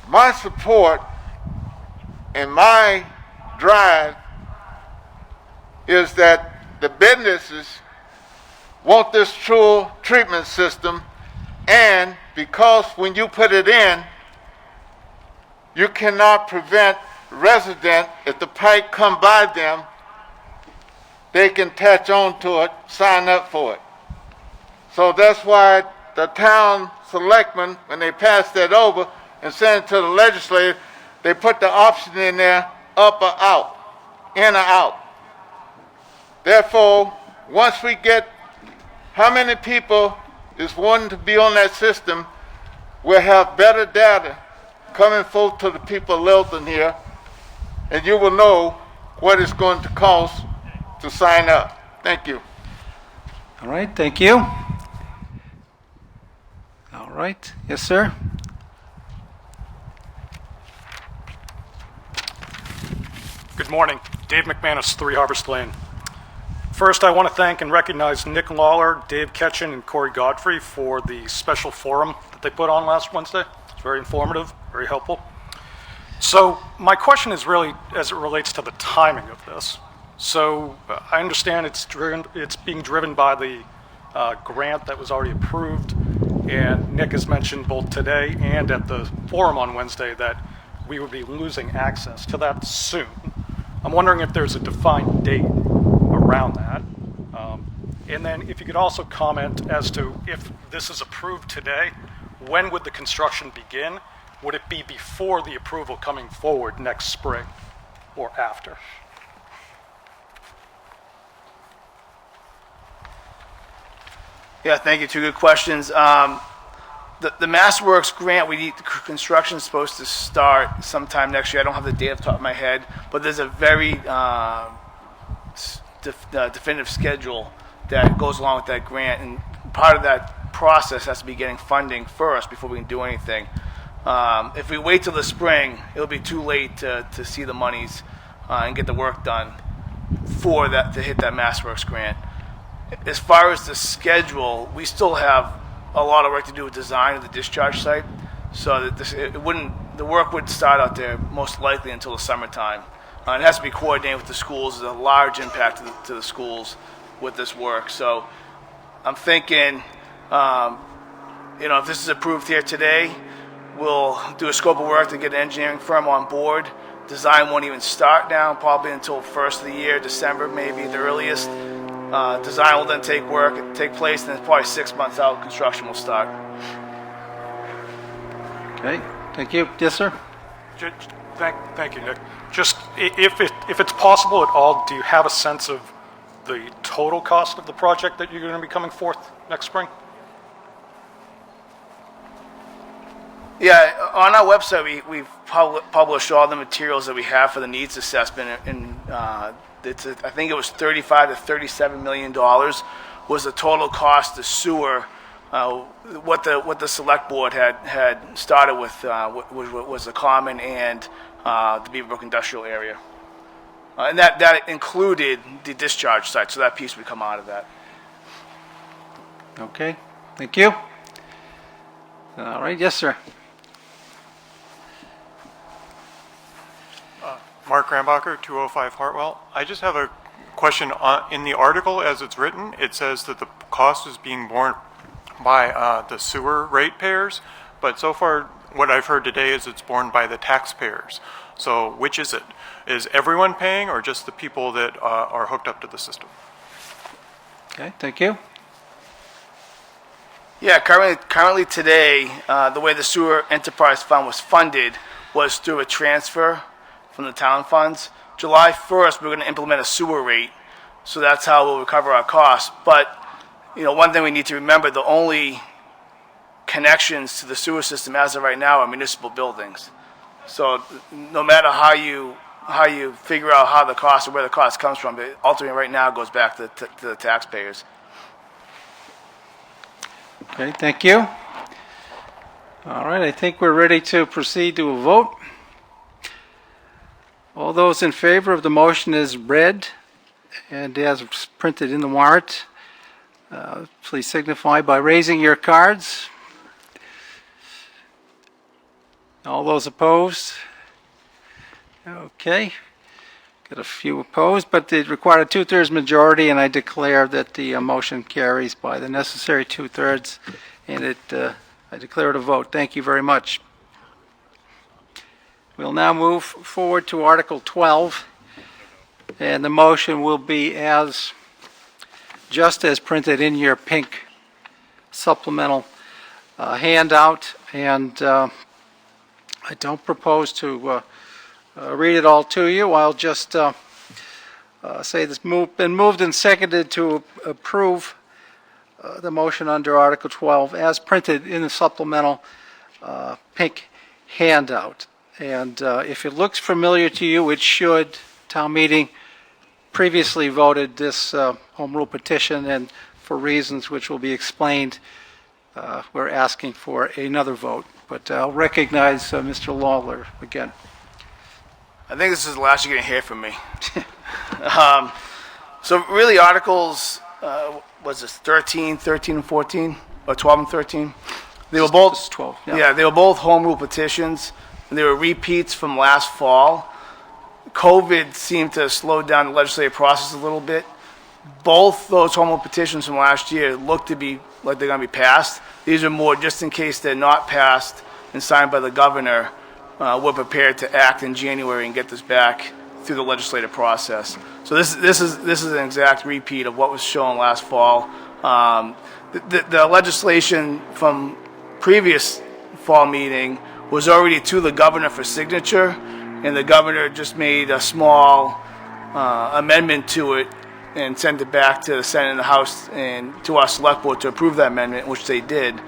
My support and my drive is that the businesses want this true treatment system, and because when you put it in, you cannot prevent resident, if the pipe come by them, they can attach on to it, sign up for it. So that's why the town selectmen, when they passed that over and sent it to the legislature, they put the option in there, up or out, in or out. Therefore, once we get how many people is wanting to be on that system, we'll have better data coming forth to the people of Littleton here, and you will know what it's going to cost to sign up. Thank you. All right, thank you. All right, yes, sir. Good morning. Dave McManus, 3 Harvest Lane. First, I want to thank and recognize Nick Lawler, Dave Ketchen, and Corey Godfrey for the special forum that they put on last Wednesday. It's very informative, very helpful. So my question is really as it relates to the timing of this. So I understand it's being driven by the grant that was already approved, and Nick has mentioned both today and at the forum on Wednesday that we would be losing access to that soon. I'm wondering if there's a defined date around that. And then if you could also comment as to if this is approved today, when would the construction begin? Would it be before the approval coming forward next spring or after? Yeah, thank you. 2 good questions. The MassWorks grant, construction is supposed to start sometime next year. I don't have the date off the top of my head, but there's a very definitive schedule that goes along with that grant, and part of that process has to be getting funding first before we can do anything. If we wait till the spring, it'll be too late to see the monies and get the work done for that to hit that MassWorks grant. As far as the schedule, we still have a lot of work to do with design of the discharge site, so that the work wouldn't start out there most likely until the summertime. It has to be coordinated with the schools. There's a large impact to the schools with this work. So I'm thinking, if this is approved here today, we'll do a scope of work to get an engineering firm on board. Design won't even start now, probably until first of the year, December maybe the earliest. Design will then take place, and then probably 6 months out, construction will start. Okay, thank you. Yes, sir. Thank you, Nick. Just if it's possible at all, do you have a sense of the total cost of the project that you're going to be coming forth next spring? Yeah, on our website, we've published all the materials that we have for the needs assessment, and I think it was $35 to $37 million was the total cost of sewer. What the select board had started with was the common and the Beaverbrook industrial area, and that included the discharge site. So that piece would come out of that. Okay, thank you. All right, yes, sir. Mark Rambacher, 205 Hartwell. I just have a question. In the article as it's written, it says that the cost is being borne by the sewer ratepayers, but so far what I've heard today is it's borne by the taxpayers. So which is it? Is everyone paying, or just the people that are hooked up to the system? Okay, thank you. Yeah, currently today, the way the sewer enterprise fund was funded was through a transfer from the town funds. July 1st, we're going to implement a sewer rate, so that's how we'll recover our costs. But, one thing we need to remember, the only connections to the sewer system as of right now are municipal buildings. So no matter how you figure out how the cost or where the cost comes from, it ultimately right now goes back to the taxpayers. Okay, thank you. All right, I think we're ready to proceed to a vote. All those in favor of the motion as read and as printed in the warrant, please signify by raising your cards. All those opposed? Okay. Got a few opposed, but it required a two-thirds majority, and I declare that the motion carries by the necessary two-thirds, and I declare it a vote. Thank you very much. We'll now move forward to Article 12, and the motion will be just as printed in your pink supplemental handout, and I don't propose to read it all to you. I'll just say this been moved and seconded to approve the motion under Article 12 as printed in the supplemental pink handout. And if it looks familiar to you, it should. Town meeting previously voted this home rule petition, and for reasons which will be explained, we're asking for another vote. But I'll recognize Mr. Lawler again. I think this is the last you're going to hear from me. So really Articles, was this 13 and 14, or 12 and 13? They were both, This is 12, yeah, they were both home rule petitions, and they were repeats from last fall. COVID seemed to slow down the legislative process a little bit. Both those home rule petitions from last year look to be like they're going to be passed. These are more just in case they're not passed and signed by the governor. We're prepared to act in January and get this back through the legislative process. So this is an exact repeat of what was shown last fall. The legislation from previous fall meeting was already to the governor for signature, and the governor just made a small amendment to it and sent it back to the Senate and the House and to our select board to approve that amendment, which they did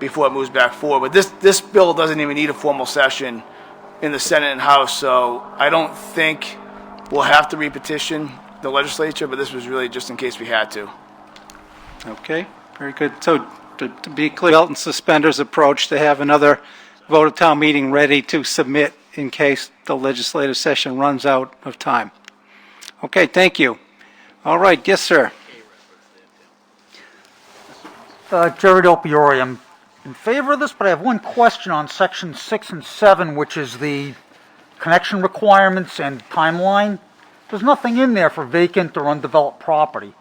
before it moves back forward. But this bill doesn't even need a formal session in the Senate and House, so I don't think we'll have to repetition the legislature, but this was really just in case we had to. Okay, very good. So to be clear, belt and suspenders approach to have another vote of town meeting ready to submit in case the legislative session runs out of time. Okay, thank you. All right, yes, sir. Jerry Del Piore, I'm in favor of this, but I have one question on section 6 and 7, which is the connection requirements and timeline. There's nothing in there for vacant or undeveloped property.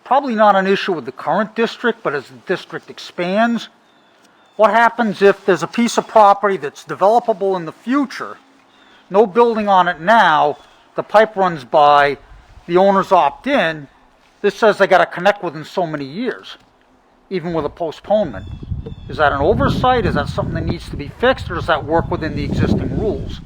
Probably not an issue with the current district, but as the district expands, what happens if there's a piece of property that's developable in the future, no building on it now, the pipe runs by, the owners opt in, this says they got to connect within so many years, even with a postponement. Is that an oversight? Is that something that needs to be fixed, or does that work within the existing rules?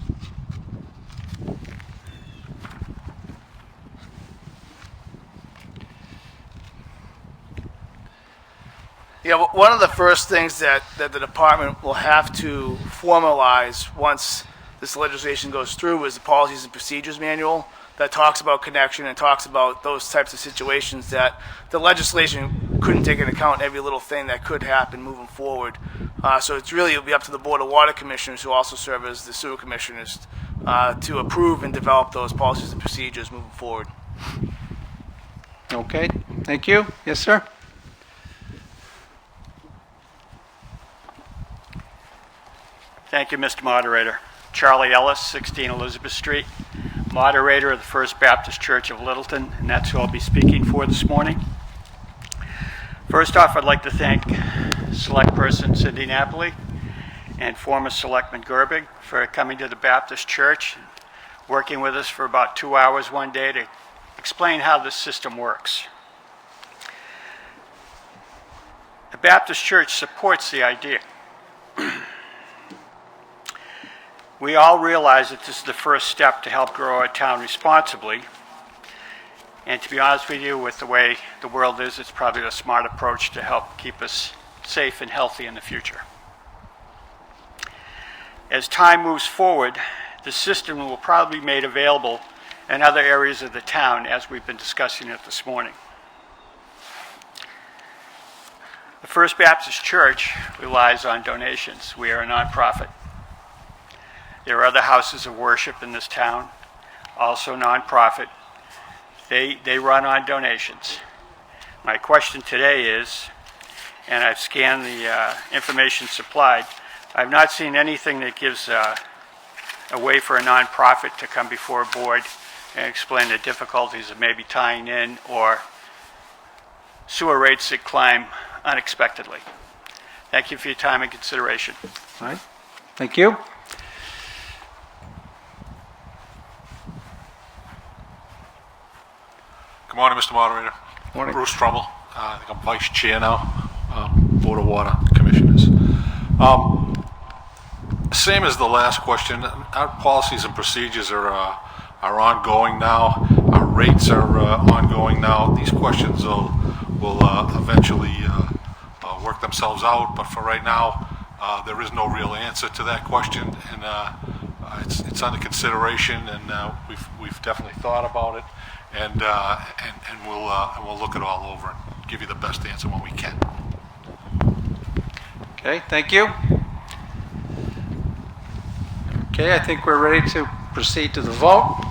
Yeah, one of the first things that the department will have to formalize once this legislation goes through is the policies and procedures manual that talks about connection and talks about those types of situations that the legislation couldn't take into account every little thing that could happen moving forward. So it'll be up to the Board of Water Commissioners, who also serve as the sewer commissioners, to approve and develop those policies and procedures moving forward. Okay, thank you. Yes, sir. Thank you, Mr. Moderator. Charlie Ellis, 16 Elizabeth Street, moderator of the First Baptist Church of Littleton, and that's who I'll be speaking for this morning. First off, I'd like to thank Select Person Cindy Napoli and former Selectman Gerbig for coming to the Baptist Church, working with us for about 2 hours one day to explain how this system works. The Baptist Church supports the idea. We all realize that this is the first step to help grow our town responsibly. And to be honest with you, with the way the world is, it's probably a smart approach to help keep us safe and healthy in the future. As time moves forward, the system will probably be made available in other areas of the town, as we've been discussing it this morning. The First Baptist Church relies on donations. We are a nonprofit. There are other houses of worship in this town, also nonprofit. They run on donations. My question today is, and I've scanned the information supplied, I've not seen anything that gives a way for a nonprofit to come before a board and explain the difficulties of maybe tying in or sewer rates that climb unexpectedly. Thank you for your time and consideration. All right. Thank you. Good morning, Mr. Moderator. Morning. Bruce Trumbull. I think I'm Vice Chair now, Board of Water Commissioners. Same as the last question, our policies and procedures are ongoing now. Our rates are ongoing now. These questions will eventually work themselves out, but for right now, there is no real answer to that question, and it's under consideration, and we've definitely thought about it, and we'll look it all over and give you the best answer when we can. Okay, thank you. Okay, I think we're ready to proceed to the vote.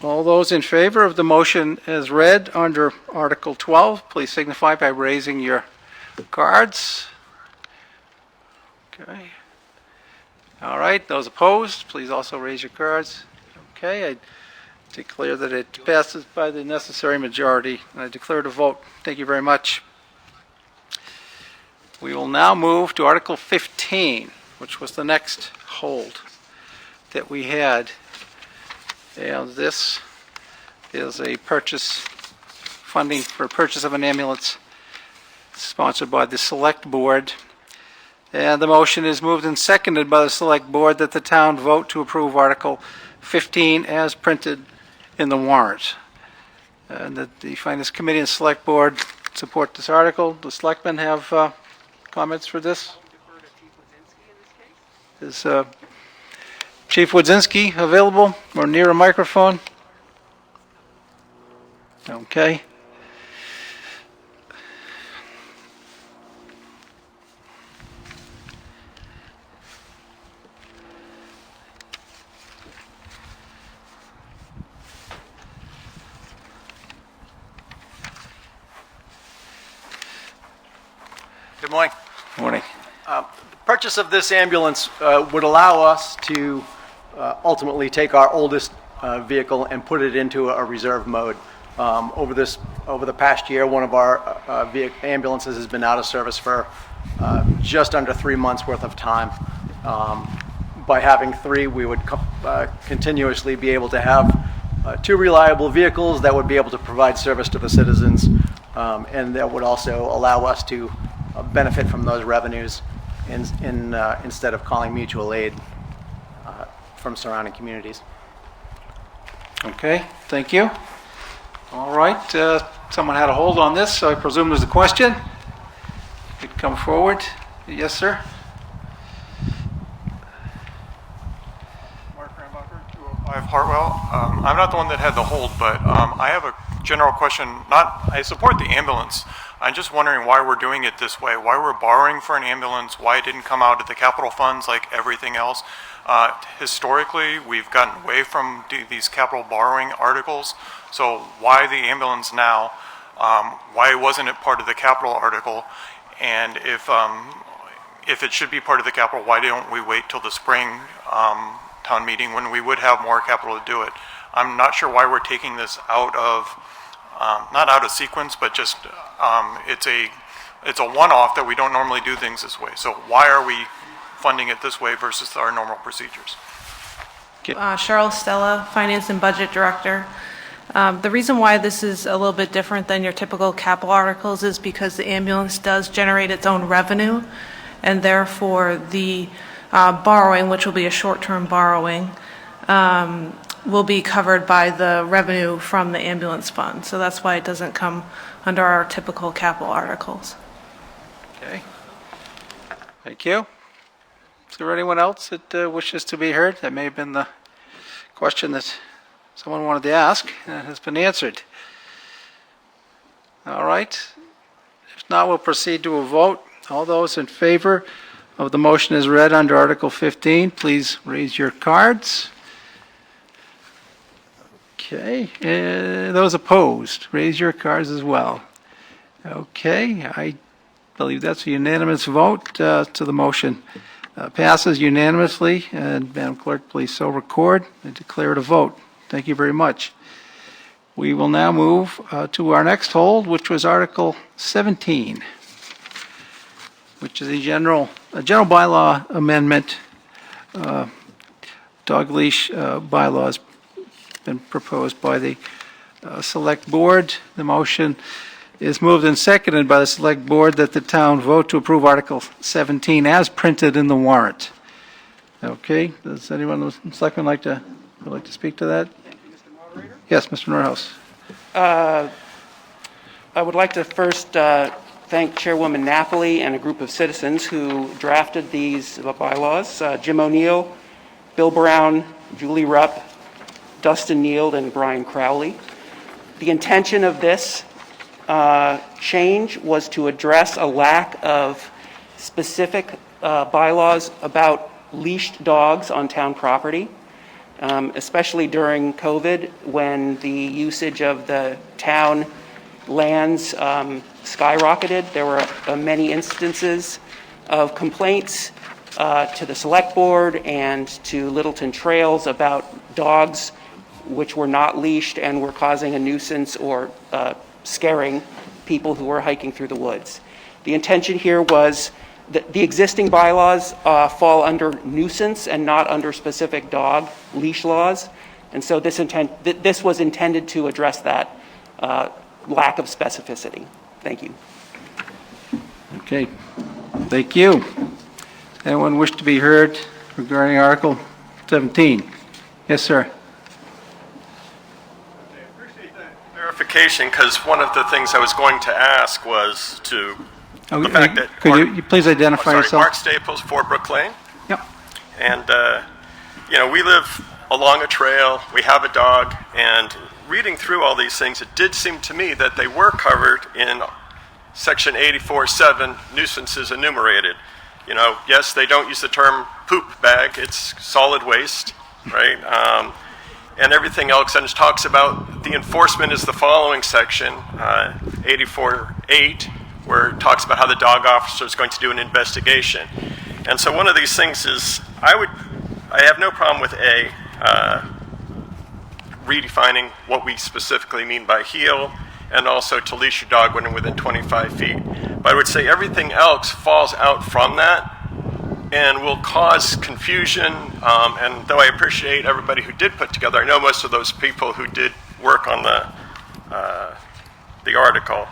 All those in favor of the motion as read under Article 12, please signify by raising your cards. Okay. All right, those opposed, please also raise your cards. Okay, I declare that it passes by the necessary majority, and I declare the vote. Thank you very much. We will now move to Article 15, which was the next hold that we had. And this is a funding for purchase of an ambulance sponsored by the Select Board. And the motion is moved and seconded by the Select Board that the town vote to approve Article 15 as printed in the warrant. And that the Finance Committee and Select Board support this article. The Selectmen have comments for this? Is Chief Wodzinski available or near a microphone? Okay. Good morning. Morning. The purchase of this ambulance would allow us to ultimately take our oldest vehicle and put it into a reserve mode. Over the past year, one of our ambulances has been out of service for just under 3 months worth of time. By having 3, we would continuously be able to have 2 reliable vehicles that would be able to provide service to the citizens, and that would also allow us to benefit from those revenues instead of calling mutual aid from surrounding communities. Okay, thank you. All right, someone had a hold on this, so I presume there's a question. You could come forward. Yes, sir. Mark Rambacher, 205 Hartwell. I'm not the one that had the hold, but I have a general question. I support the ambulance. I'm just wondering why we're doing it this way, why we're borrowing for an ambulance, why it didn't come out of the capital funds like everything else. Historically, we've gotten away from these capital borrowing articles, so why the ambulance now? Why wasn't it part of the capital article? And if it should be part of the capital, why don't we wait till the spring town meeting when we would have more capital to do it? I'm not sure why we're taking this out of, not out of sequence, but just it's a one-off that we don't normally do things this way. So why are we funding it this way versus our normal procedures? Cheryl Stella, Finance and Budget Director. The reason why this is a little bit different than your typical capital articles is because the ambulance does generate its own revenue, and therefore the borrowing, which will be a short-term borrowing, will be covered by the revenue from the ambulance fund. So that's why it doesn't come under our typical capital articles. Okay. Thank you. Is there anyone else that wishes to be heard? That may have been the question that someone wanted to ask, and it has been answered. All right. If not, we'll proceed to a vote. All those in favor of the motion as read under Article 15, please raise your cards. Okay. Those opposed, raise your cards as well. Okay. I believe that's a unanimous vote to the motion Passes unanimously, and Madam Clerk, please so record and declare it a vote. Thank you very much. We will now move to our next hold, which was Article 17, which is a general bylaw amendment. Dog leash bylaws been proposed by the Select Board. The motion is moved and seconded by the Select Board that the town vote to approve Article 17 as printed in the warrant. Okay, does anyone in the Selectmen would like to speak to that? Yes, Mr. Norhouse. I would like to first thank Chairwoman Napoli and a group of citizens who drafted these bylaws. Jim O'Neill, Bill Brown, Julie Rupp, Dustin Neild, and Brian Crowley. The intention of this change was to address a lack of specific bylaws about leashed dogs on town property, especially during COVID when the usage of the town lands skyrocketed. There were many instances of complaints to the Select Board and to Littleton Trails about dogs which were not leashed and were causing a nuisance or scaring people who were hiking through the woods. The intention here was that the existing bylaws fall under nuisance and not under specific dog leash laws, and so this was intended to address that lack of specificity. Thank you. Okay, thank you. Anyone wish to be heard regarding Article 17? Yes, sir. Clarification, because one of the things I was going to ask was to the fact that could you please identify yourself? Mark Staples, 4 Brook Lane. Yep. And we live along a trail. We have a dog, and reading through all these things, it did seem to me that they were covered in Section 84.7 nuisances enumerated. Yes, they don't use the term poop bag; it's solid waste, right? And everything else, and it talks about the enforcement is the following section, 84.8, where it talks about how the dog officer is going to do an investigation. And so one of these things is, I have no problem with redefining what we specifically mean by heel, and also to leash your dog when within 25 feet. But I would say everything else falls out from that and will cause confusion. And though I appreciate everybody who did put together, I know most of those people who did work on the article.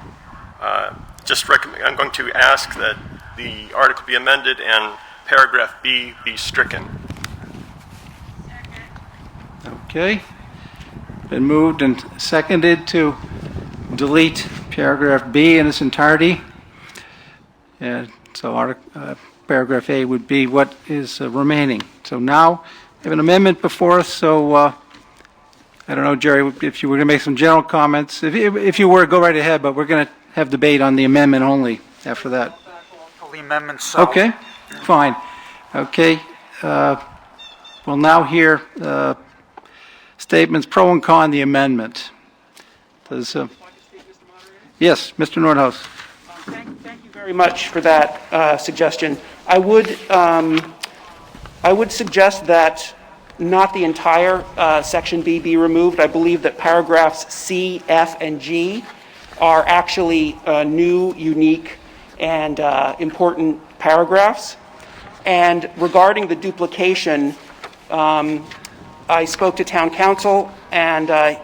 I'm going to ask that the article be amended and paragraph B be stricken. Okay. Been moved and seconded to delete paragraph B in its entirety. And so paragraph A would be what is remaining. So now we have an amendment before us, so I don't know, Jerry, if you were going to make some general comments. If you were, go right ahead, but we're going to have debate on the amendment only after that. The amendment so. Okay, fine. Okay, we'll now hear statements pro and con the amendment. Yes, Mr. Nordhaus. Thank you very much for that suggestion. I would suggest that not the entire section B be removed. I believe that paragraphs C, F, and G are actually new, unique, and important paragraphs. And regarding the duplication, I spoke to town council, and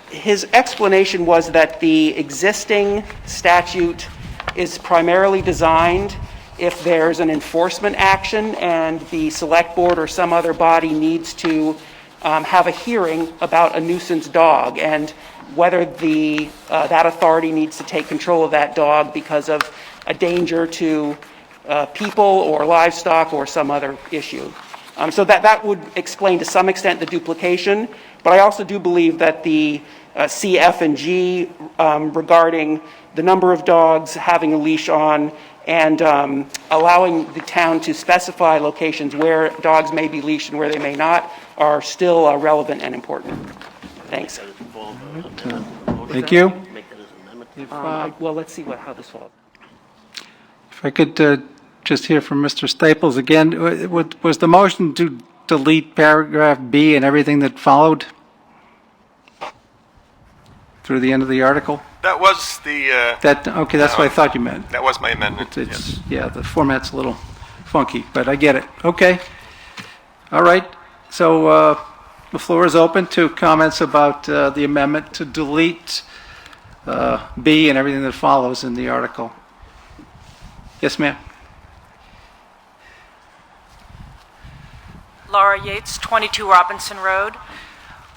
his explanation was that the existing statute is primarily designed if there's an enforcement action and the select board or some other body needs to have a hearing about a nuisance dog, and whether that authority needs to take control of that dog because of a danger to people or livestock or some other issue. So that would explain to some extent the duplication, but I also do believe that the C, F, and G regarding the number of dogs having a leash on and allowing the town to specify locations where dogs may be leashed and where they may not are still relevant and important. Thanks. Thank you. Well, let's see how this falls. If I could just hear from Mr. Staples again. Was the motion to delete paragraph B and everything that followed through the end of the article? That was the... Okay, that's what I thought you meant. That was my amendment, yes. Yeah, the format's a little funky, but I get it. Okay. All right. So the floor is open to comments about the amendment to delete B and everything that follows in the article. Yes, ma'am. Laura Yates, 22 Robinson Road.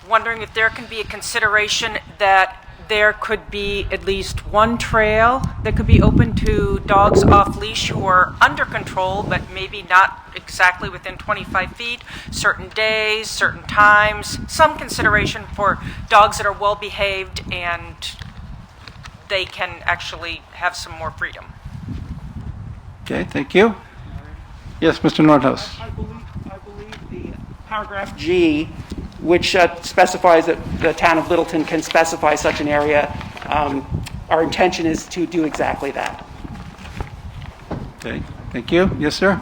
Wondering if there can be a consideration that there could be at least one trail that could be open to dogs off leash who are under control, but maybe not exactly within 25 feet, certain days, certain times, some consideration for dogs that are well behaved and they can actually have some more freedom. Okay, thank you. Yes, Mr. Nordhaus. I believe the paragraph G, which specifies that the town of Littleton can specify such an area, our intention is to do exactly that. Okay, thank you. Yes, sir.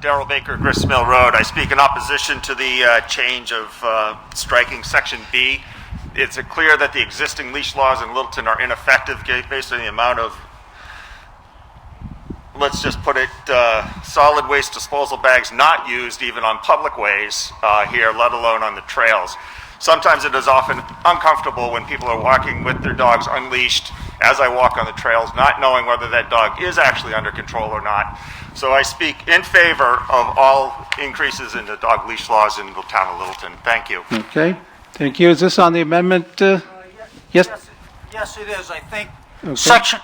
Darrell Baker, Grist Mill Road. I speak in opposition to the change of striking section B. It's clear that the existing leash laws in Littleton are ineffective based on the amount of, let's just put it, solid waste disposal bags not used even on public ways here, let alone on the trails. Sometimes it is often uncomfortable when people are walking with their dogs unleashed as I walk on the trails, not knowing whether that dog is actually under control or not. So I speak in favor of all increases in the dog leash laws in the town of Littleton. Thank you. Okay, thank you. Is this on the amendment? Yes? Yes, it is. I think Okay. section,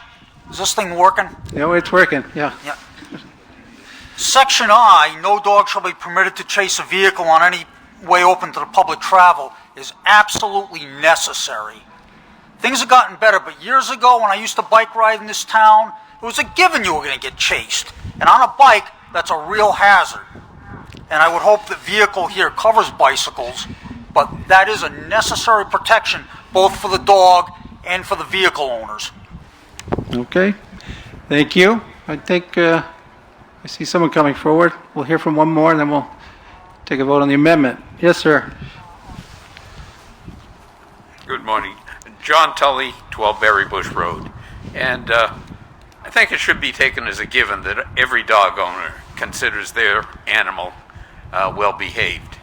is this thing working? Yeah, it's working, yeah. Yeah. Section I, no dog shall be permitted to chase a vehicle on any way open to the public travel, is absolutely necessary. Things have gotten better, but years ago when I used to bike ride in this town, it was a given you were going to get chased. And on a bike, that's a real hazard. And I would hope the vehicle here covers bicycles, but that is a necessary protection both for the dog and for the vehicle owners. Okay, thank you. I think I see someone coming forward. We'll hear from one more and then we'll take a vote on the amendment. Yes, sir. Good morning. John Tully, 12 Berry Bush Road. And I think it should be taken as a given that every dog owner considers their animal well behaved.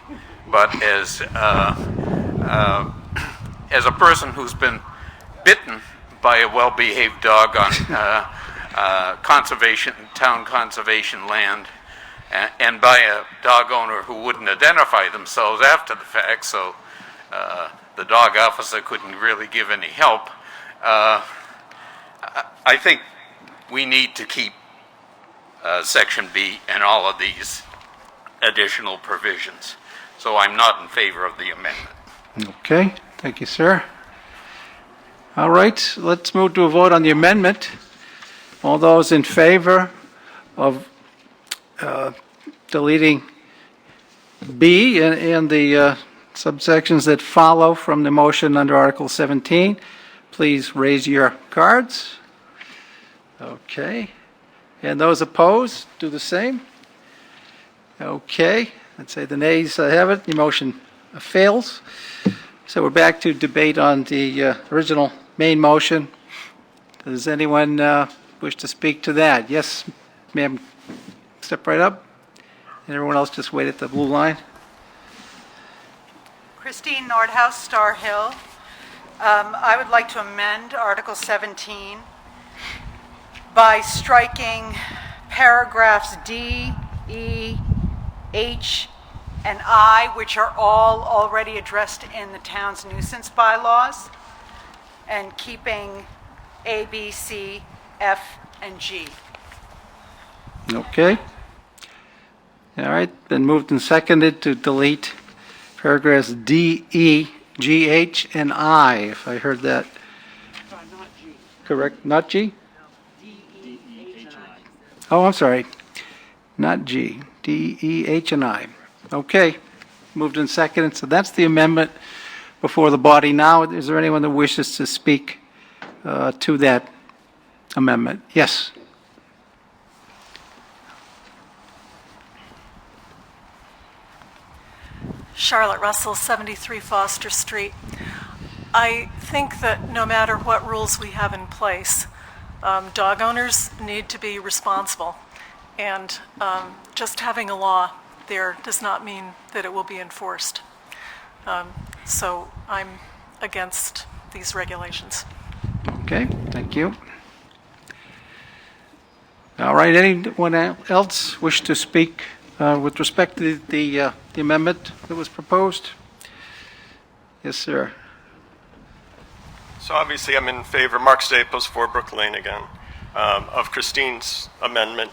But as a person who's been bitten by a well behaved dog on town conservation land, and by a dog owner who wouldn't identify themselves after the fact, so the dog officer couldn't really give any help. I think we need to keep Section B and all of these additional provisions. So I'm not in favor of the amendment. Okay, thank you, sir. All right, let's move to a vote on the amendment. All those in favor of deleting B and the subsections that follow from the motion under Article 17, please raise your cards. Okay. And those opposed, do the same. Okay. Let's say the nays have it. The motion fails. So we're back to debate on the original main motion. Does anyone wish to speak to that? Yes, ma'am. Step right up. And everyone else just wait at the blue line. Christine Nordhaus, Star Hill. I would like to amend Article 17 by striking paragraphs D, E, H, and I, which are all already addressed in the town's nuisance bylaws, and keeping A, B, C, F, and G. Okay. All right, been moved and seconded to delete paragraphs D, E, G, H, and I, if I heard that correct. Not G? Oh, I'm sorry. Not G. D, E, H, and I. Okay. Moved and seconded. So that's the amendment before the body now. Is there anyone that wishes to speak to that amendment? Yes. Charlotte Russell, 73 Foster Street. I think that no matter what rules we have in place, dog owners need to be responsible. And just having a law there does not mean that it will be enforced. So I'm against these regulations. Okay, thank you. All right, anyone else wish to speak with respect to the amendment that was proposed? Yes, sir. So obviously I'm in favor, Mark Staples, 4 Brook Lane again, of Christine's amendment.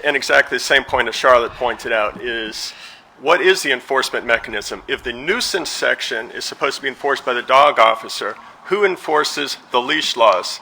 And exactly the same point as Charlotte pointed out is, what is the enforcement mechanism? If the nuisance section is supposed to be enforced by the dog officer, who enforces the leash laws?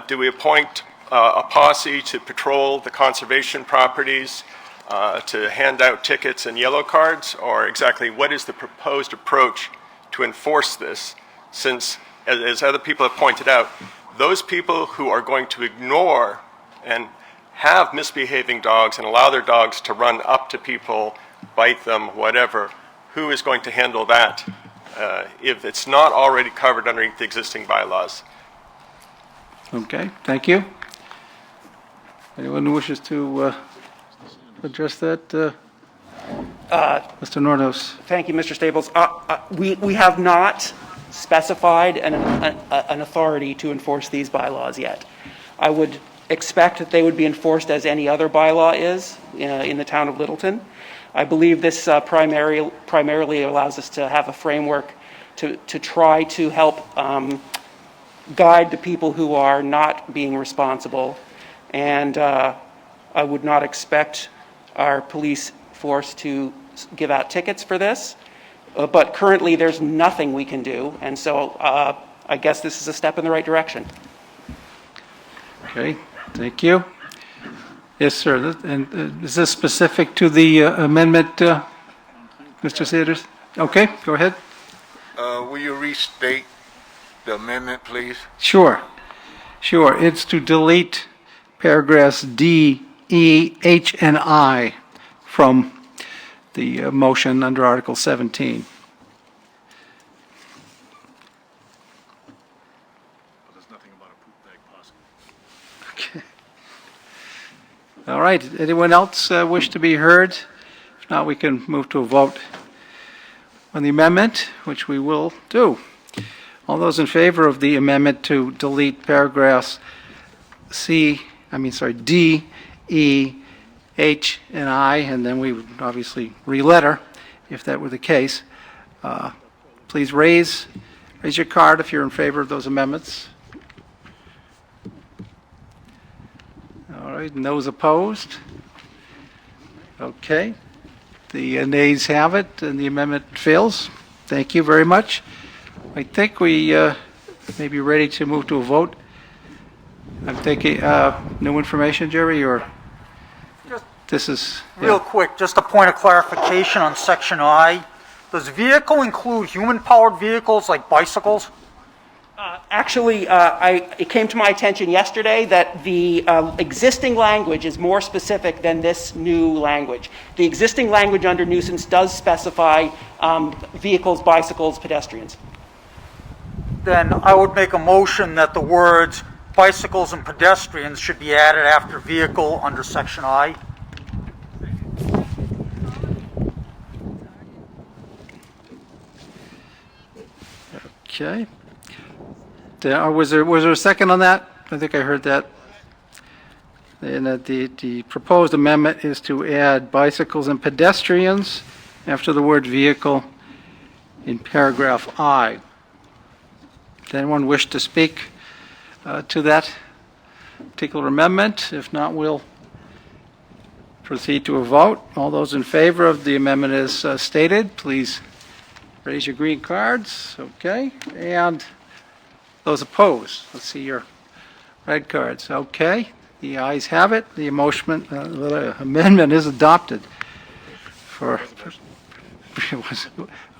Do we appoint a posse to patrol the conservation properties, to hand out tickets and yellow cards? Or exactly what is the proposed approach to enforce this? Since, as other people have pointed out, those people who are going to ignore and have misbehaving dogs and allow their dogs to run up to people, bite them, whatever, who is going to handle that if it's not already covered underneath the existing bylaws? Okay, thank you. Anyone who wishes to address that? Mr. Nordhaus. Thank you, Mr. Staples. We have not specified an authority to enforce these bylaws yet. I would expect that they would be enforced as any other bylaw is in the town of Littleton. I believe this primarily allows us to have a framework to try to help guide the people who are not being responsible. And I would not expect our police force to give out tickets for this. But currently, there's nothing we can do. And so I guess this is a step in the right direction. Okay, thank you. Yes, sir. And is this specific to the amendment, Mr. Sanders? Okay, go ahead. Will you restate the amendment, please? Sure. It's to delete paragraphs D, E, H, and I from the motion under Article 17. Okay. All right. Anyone else wish to be heard? If not, we can move to a vote on the amendment, which we will do. All those in favor of the amendment to delete paragraphs D, E, H, and I, and then we would obviously re-letter if that were the case. Please raise your card if you're in favor of those amendments. All right, and those opposed? Okay. The nays have it, and the amendment fails. Thank you very much. I think we may be ready to move to a vote. I'm thinking new information, Jerry, or this is... Real quick, just a point of clarification on Section I. Does vehicle include human-powered vehicles like bicycles? Actually, it came to my attention yesterday that the existing language is more specific than this new language. The existing language under nuisance does specify vehicles, bicycles, pedestrians. Then I would make a motion that the words bicycles and pedestrians should be added after vehicle under Section I. Okay. Was there a second on that? I think I heard that. And that the proposed amendment is to add bicycles and pedestrians after the word vehicle in paragraph I. Does anyone wish to speak to that particular amendment? If not, we'll proceed to a vote. All those in favor of the amendment as stated, please raise your green cards. Okay. And those opposed, let's see your red cards. Okay. The ayes have it. The amendment is adopted.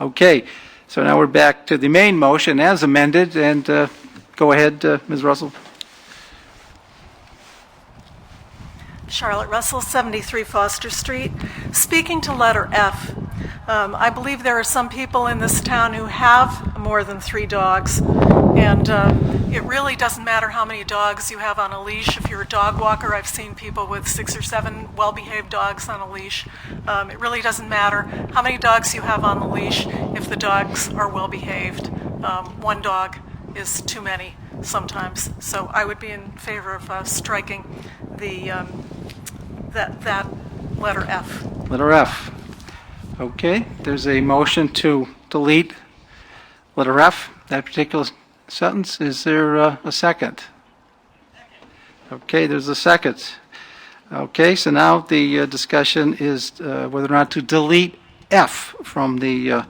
Okay. So now we're back to the main motion as amended, and go ahead, Ms. Russell. Charlotte Russell, 73 Foster Street. Speaking to letter F, I believe there are some people in this town who have more than 3 dogs, and it really doesn't matter how many dogs you have on a leash. If you're a dog walker, I've seen people with 6 or 7 well-behaved dogs on a leash. It really doesn't matter how many dogs you have on the leash if the dogs are well-behaved. 1 dog is too many sometimes, so I would be in favor of striking the that letter F. Letter F. Okay, there's a motion to delete letter F, that particular sentence. Is there a second? Okay, there's a second. Okay, so now the discussion is whether or not to delete F from the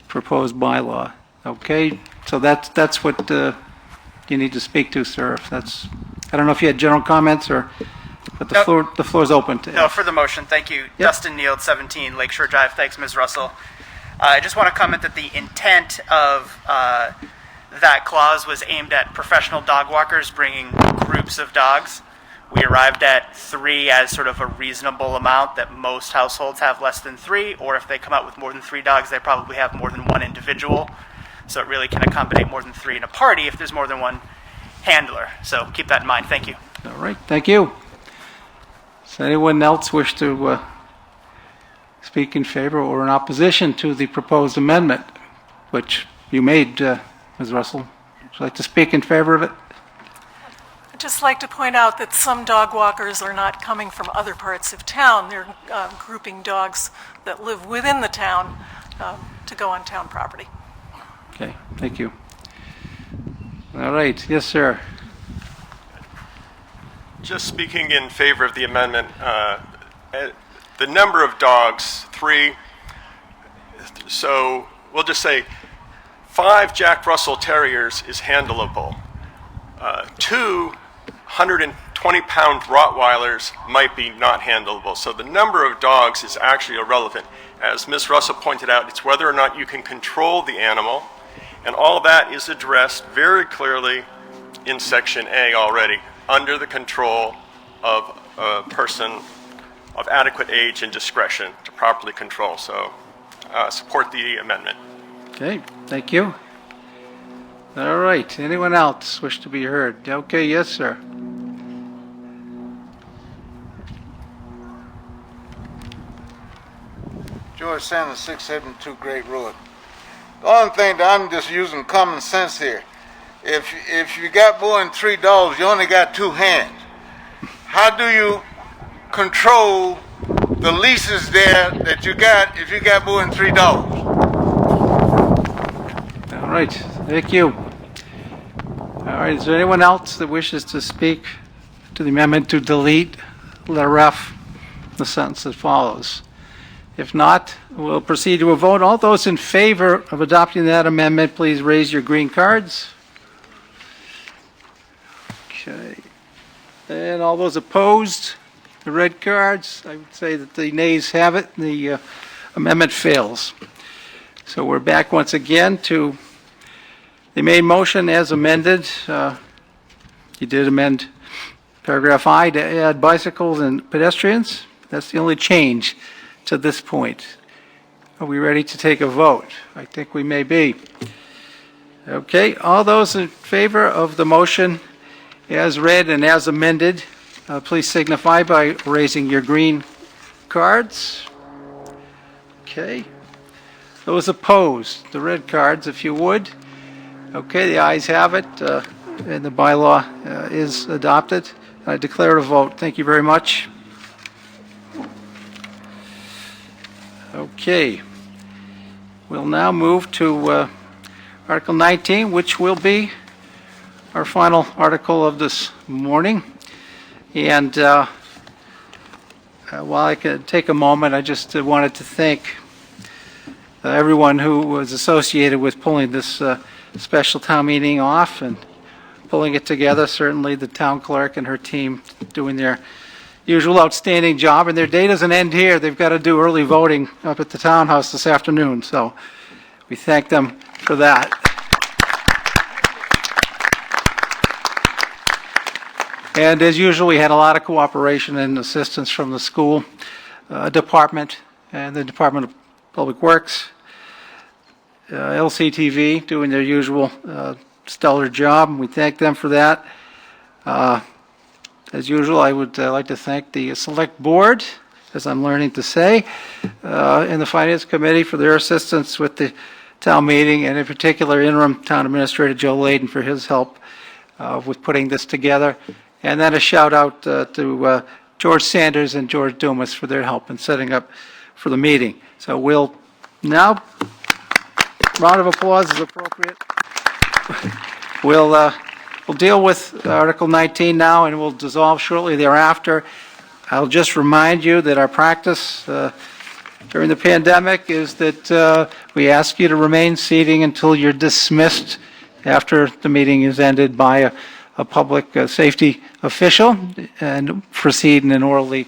proposed bylaw. Okay, so that's what you need to speak to, sir. If that's, I don't know if you had general comments or, but the floor is open to No, F. for the motion, thank you. Dustin Neild, 17 Lakeshore Drive. Thanks, Ms. Russell. I just want to comment that the intent of that clause was aimed at professional dog walkers bringing groups of dogs. We arrived at 3 as sort of a reasonable amount, that most households have less than 3, or if they come out with more than 3 dogs, they probably have more than 1 individual. So it really can accommodate more than 3 in a party if there's more than 1 handler. So keep that in mind. Thank you. All right, thank you. Does anyone else wish to speak in favor or in opposition to the proposed amendment, which you made, Ms. Russell? Would you like to speak in favor of it? I'd just like to point out that some dog walkers are not coming from other parts of town. They're grouping dogs that live within the town to go on town property. Okay, thank you. All right, yes, sir. Just speaking in favor of the amendment, the number of dogs, 3, so we'll just say 5 Jack Russell Terriers is handleable. 2 120-pound Rottweilers might be not handleable. So the number of dogs is actually irrelevant. As Ms. Russell pointed out, it's whether or not you can control the animal, and all that is addressed very clearly in Section A already, under the control of a person of adequate age and discretion to properly control. So support the amendment. Okay, thank you. All right, anyone else wish to be heard? Okay, yes, sir. George Sanders, 672 Great Road. The only thing that I'm just using common sense here. If you got more than 3 dogs, you only got 2 hands. How do you control the leases there that you got if you got more than 3 dogs? All right, thank you. All right, is there anyone else that wishes to speak to the amendment to delete letter F, the sentence that follows? If not, we'll proceed to a vote. All those in favor of adopting that amendment, please raise your green cards. Okay. And all those opposed, the red cards, I would say that the nays have it. The amendment fails. So we're back once again to the main motion as amended. You did amend paragraph I to add bicycles and pedestrians. That's the only change to this point. Are we ready to take a vote? I think we may be. Okay, all those in favor of the motion as read and as amended, please signify by raising your green cards. Okay. Those opposed, the red cards, if you would. Okay, the ayes have it, and the bylaw is adopted. I declare a vote. Thank you very much. Okay. We'll now move to Article 19, which will be our final article of this morning. And while I could take a moment, I just wanted to thank everyone who was associated with pulling this special town meeting off and pulling it together. Certainly the town clerk and her team doing their usual outstanding job. And their day doesn't end here. They've got to do early voting up at the townhouse this afternoon. So we thank them for that. And as usual, we had a lot of cooperation and assistance from the school department and the Department of Public Works, LCTV doing their usual stellar job, and we thank them for that. As usual, I would like to thank the Select Board, as I'm learning to say, and the Finance Committee for their assistance with the town meeting, and in particular Interim Town Administrator Joe Layden for his help with putting this together. And then a shout out to George Sanders and George Dumas for their help in setting up for the meeting. So we'll now, round of applause is appropriate. We'll deal with Article 19 now, and we'll dissolve shortly thereafter. I'll just remind you that our practice during the pandemic is that we ask you to remain seating until you're dismissed after the meeting is ended by a public safety official, and proceed in an orderly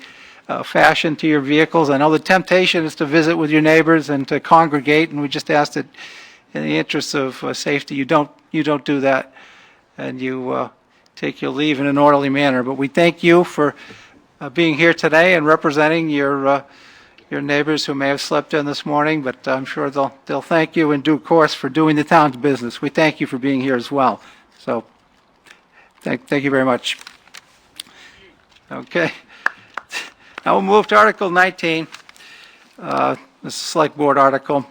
fashion to your vehicles. I know the temptation is to visit with your neighbors and to congregate, and we just ask that in the interest of safety, you don't do that, and you take your leave in an orderly manner. But we thank you for being here today and representing your neighbors who may have slept in this morning, but I'm sure they'll thank you in due course for doing the town's business. We thank you for being here as well. So thank you very much. Okay. Now we'll move to Article 19. This is a Select Board article.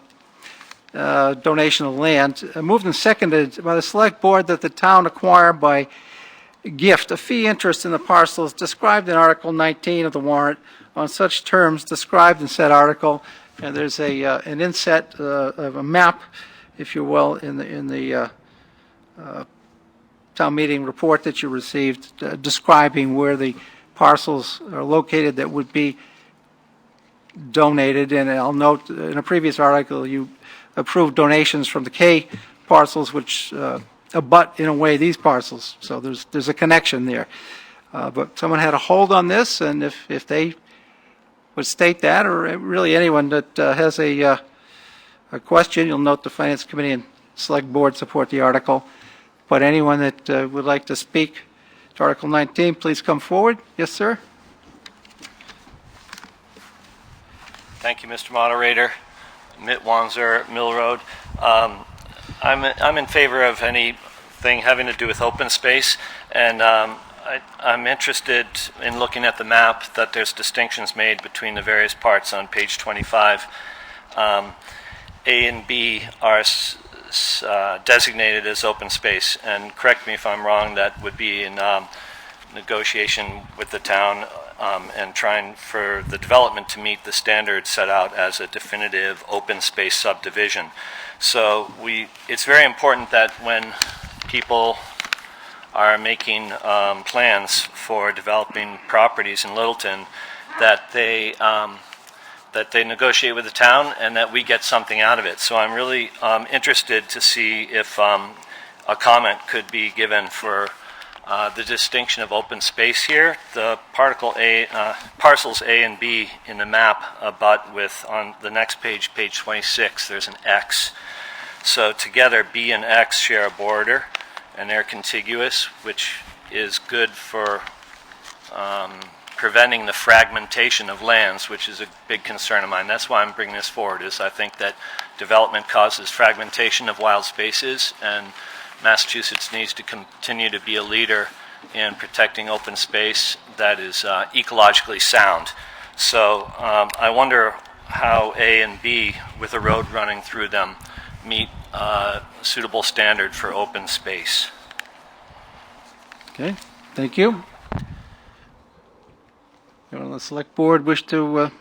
Donation of land. Moved and seconded by the Select Board that the town acquire by gift a fee interest in the parcels described in Article 19 of the warrant on such terms described in said article. And there's an inset of a map, if you will, in the town meeting report that you received, describing where the parcels are located that would be donated. And I'll note, in a previous article, you approved donations from the K parcels, which abut, in a way, these parcels. So there's a connection there. But someone had a hold on this, and if they would state that, or really anyone that has a question, you'll note the Finance Committee and Select Board support the article. But anyone that would like to speak to Article 19, please come forward. Yes, sir. Thank you, Mr. Moderator. Mitt Wanzer, Mill Road. I'm in favor of anything having to do with open space, and I'm interested in looking at the map that there's distinctions made between the various parts on page 25. A and B are designated as open space, and correct me if I'm wrong, that would be in negotiation with the town and trying for the development to meet the standards set out as a definitive open space subdivision. So it's very important that when people are making plans for developing properties in Littleton, that they negotiate with the town and that we get something out of it. So I'm really interested to see if a comment could be given for the distinction of open space here. The parcels A and B in the map abut with, on the next page, page 26, there's an X. So together B and X share a border, and they're contiguous, which is good for preventing the fragmentation of lands, which is a big concern of mine. That's why I'm bringing this forward, is I think that development causes fragmentation of wild spaces, and Massachusetts needs to continue to be a leader in protecting open space that is ecologically sound. So I wonder how A and B, with a road running through them, meet a suitable standard for open space. Okay, thank you. Anyone on the Select Board wish to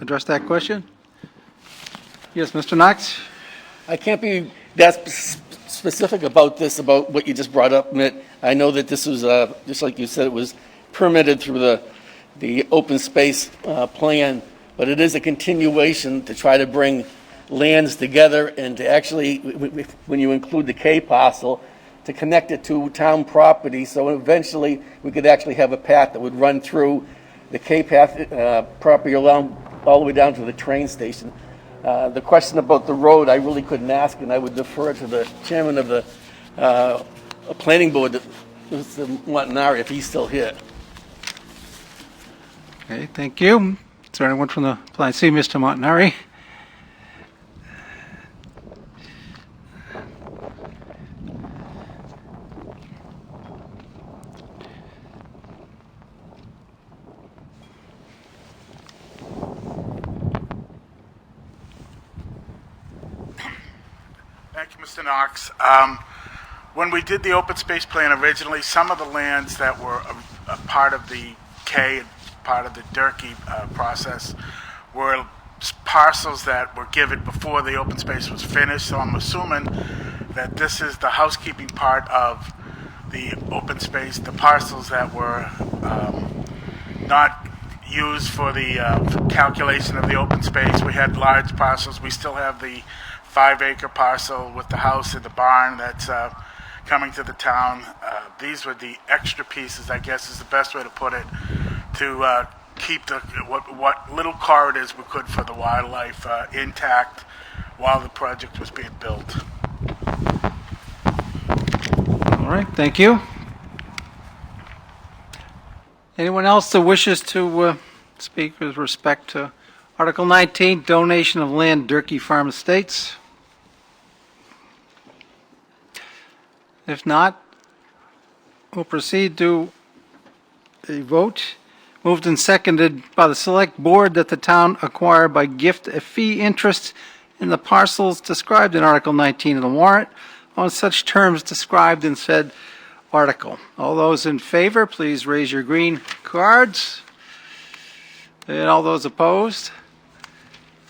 address that question? Yes, Mr. Knox? I can't be that specific about this, about what you just brought up, Mitt. I know that this was, just like you said, it was permitted through the open space plan, but it is a continuation to try to bring lands together and to actually, when you include the K parcel, to connect it to town property, so eventually we could actually have a path that would run through the K path property along all the way down to the train station. The question about the road, I really couldn't ask, and I would defer to the chairman of the planning board, Mr. Montanari, if he's still here. Okay, thank you. Is there anyone from the plan? I see Mr. Montanari. Thank you, Mr. Knox. When we did the open space plan originally, some of the lands that were a part of the K, part of the Durkee process, were parcels that were given before the open space was finished. So I'm assuming that this is the housekeeping part of the open space, the parcels that were not used for the calculation of the open space. We had large parcels. We still have the 5-acre parcel with the house and the barn that's coming to the town. These were the extra pieces, I guess is the best way to put it, to keep the what little corridors we could for the wildlife intact while the project was being built. All right, thank you. Anyone else that wishes to speak with respect to Article 19, donation of land, Durkee Farm Estates? If not, we'll proceed to a vote. Moved and seconded by the Select Board that the town acquire by gift a fee interest in the parcels described in Article 19 of the warrant on such terms described in said article. All those in favor, please raise your green cards. And all those opposed?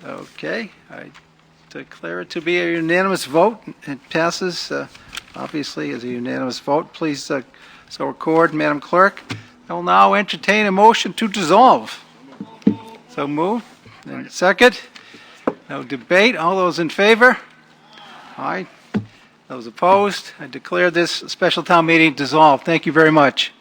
Okay, I declare it to be a unanimous vote. It passes, obviously, as a unanimous vote. Please so record, Madam Clerk. I will now entertain a motion to dissolve. So moved. And second. No debate. All those in favor? Aye. Those opposed? I declare this special town meeting dissolved. Thank you very much.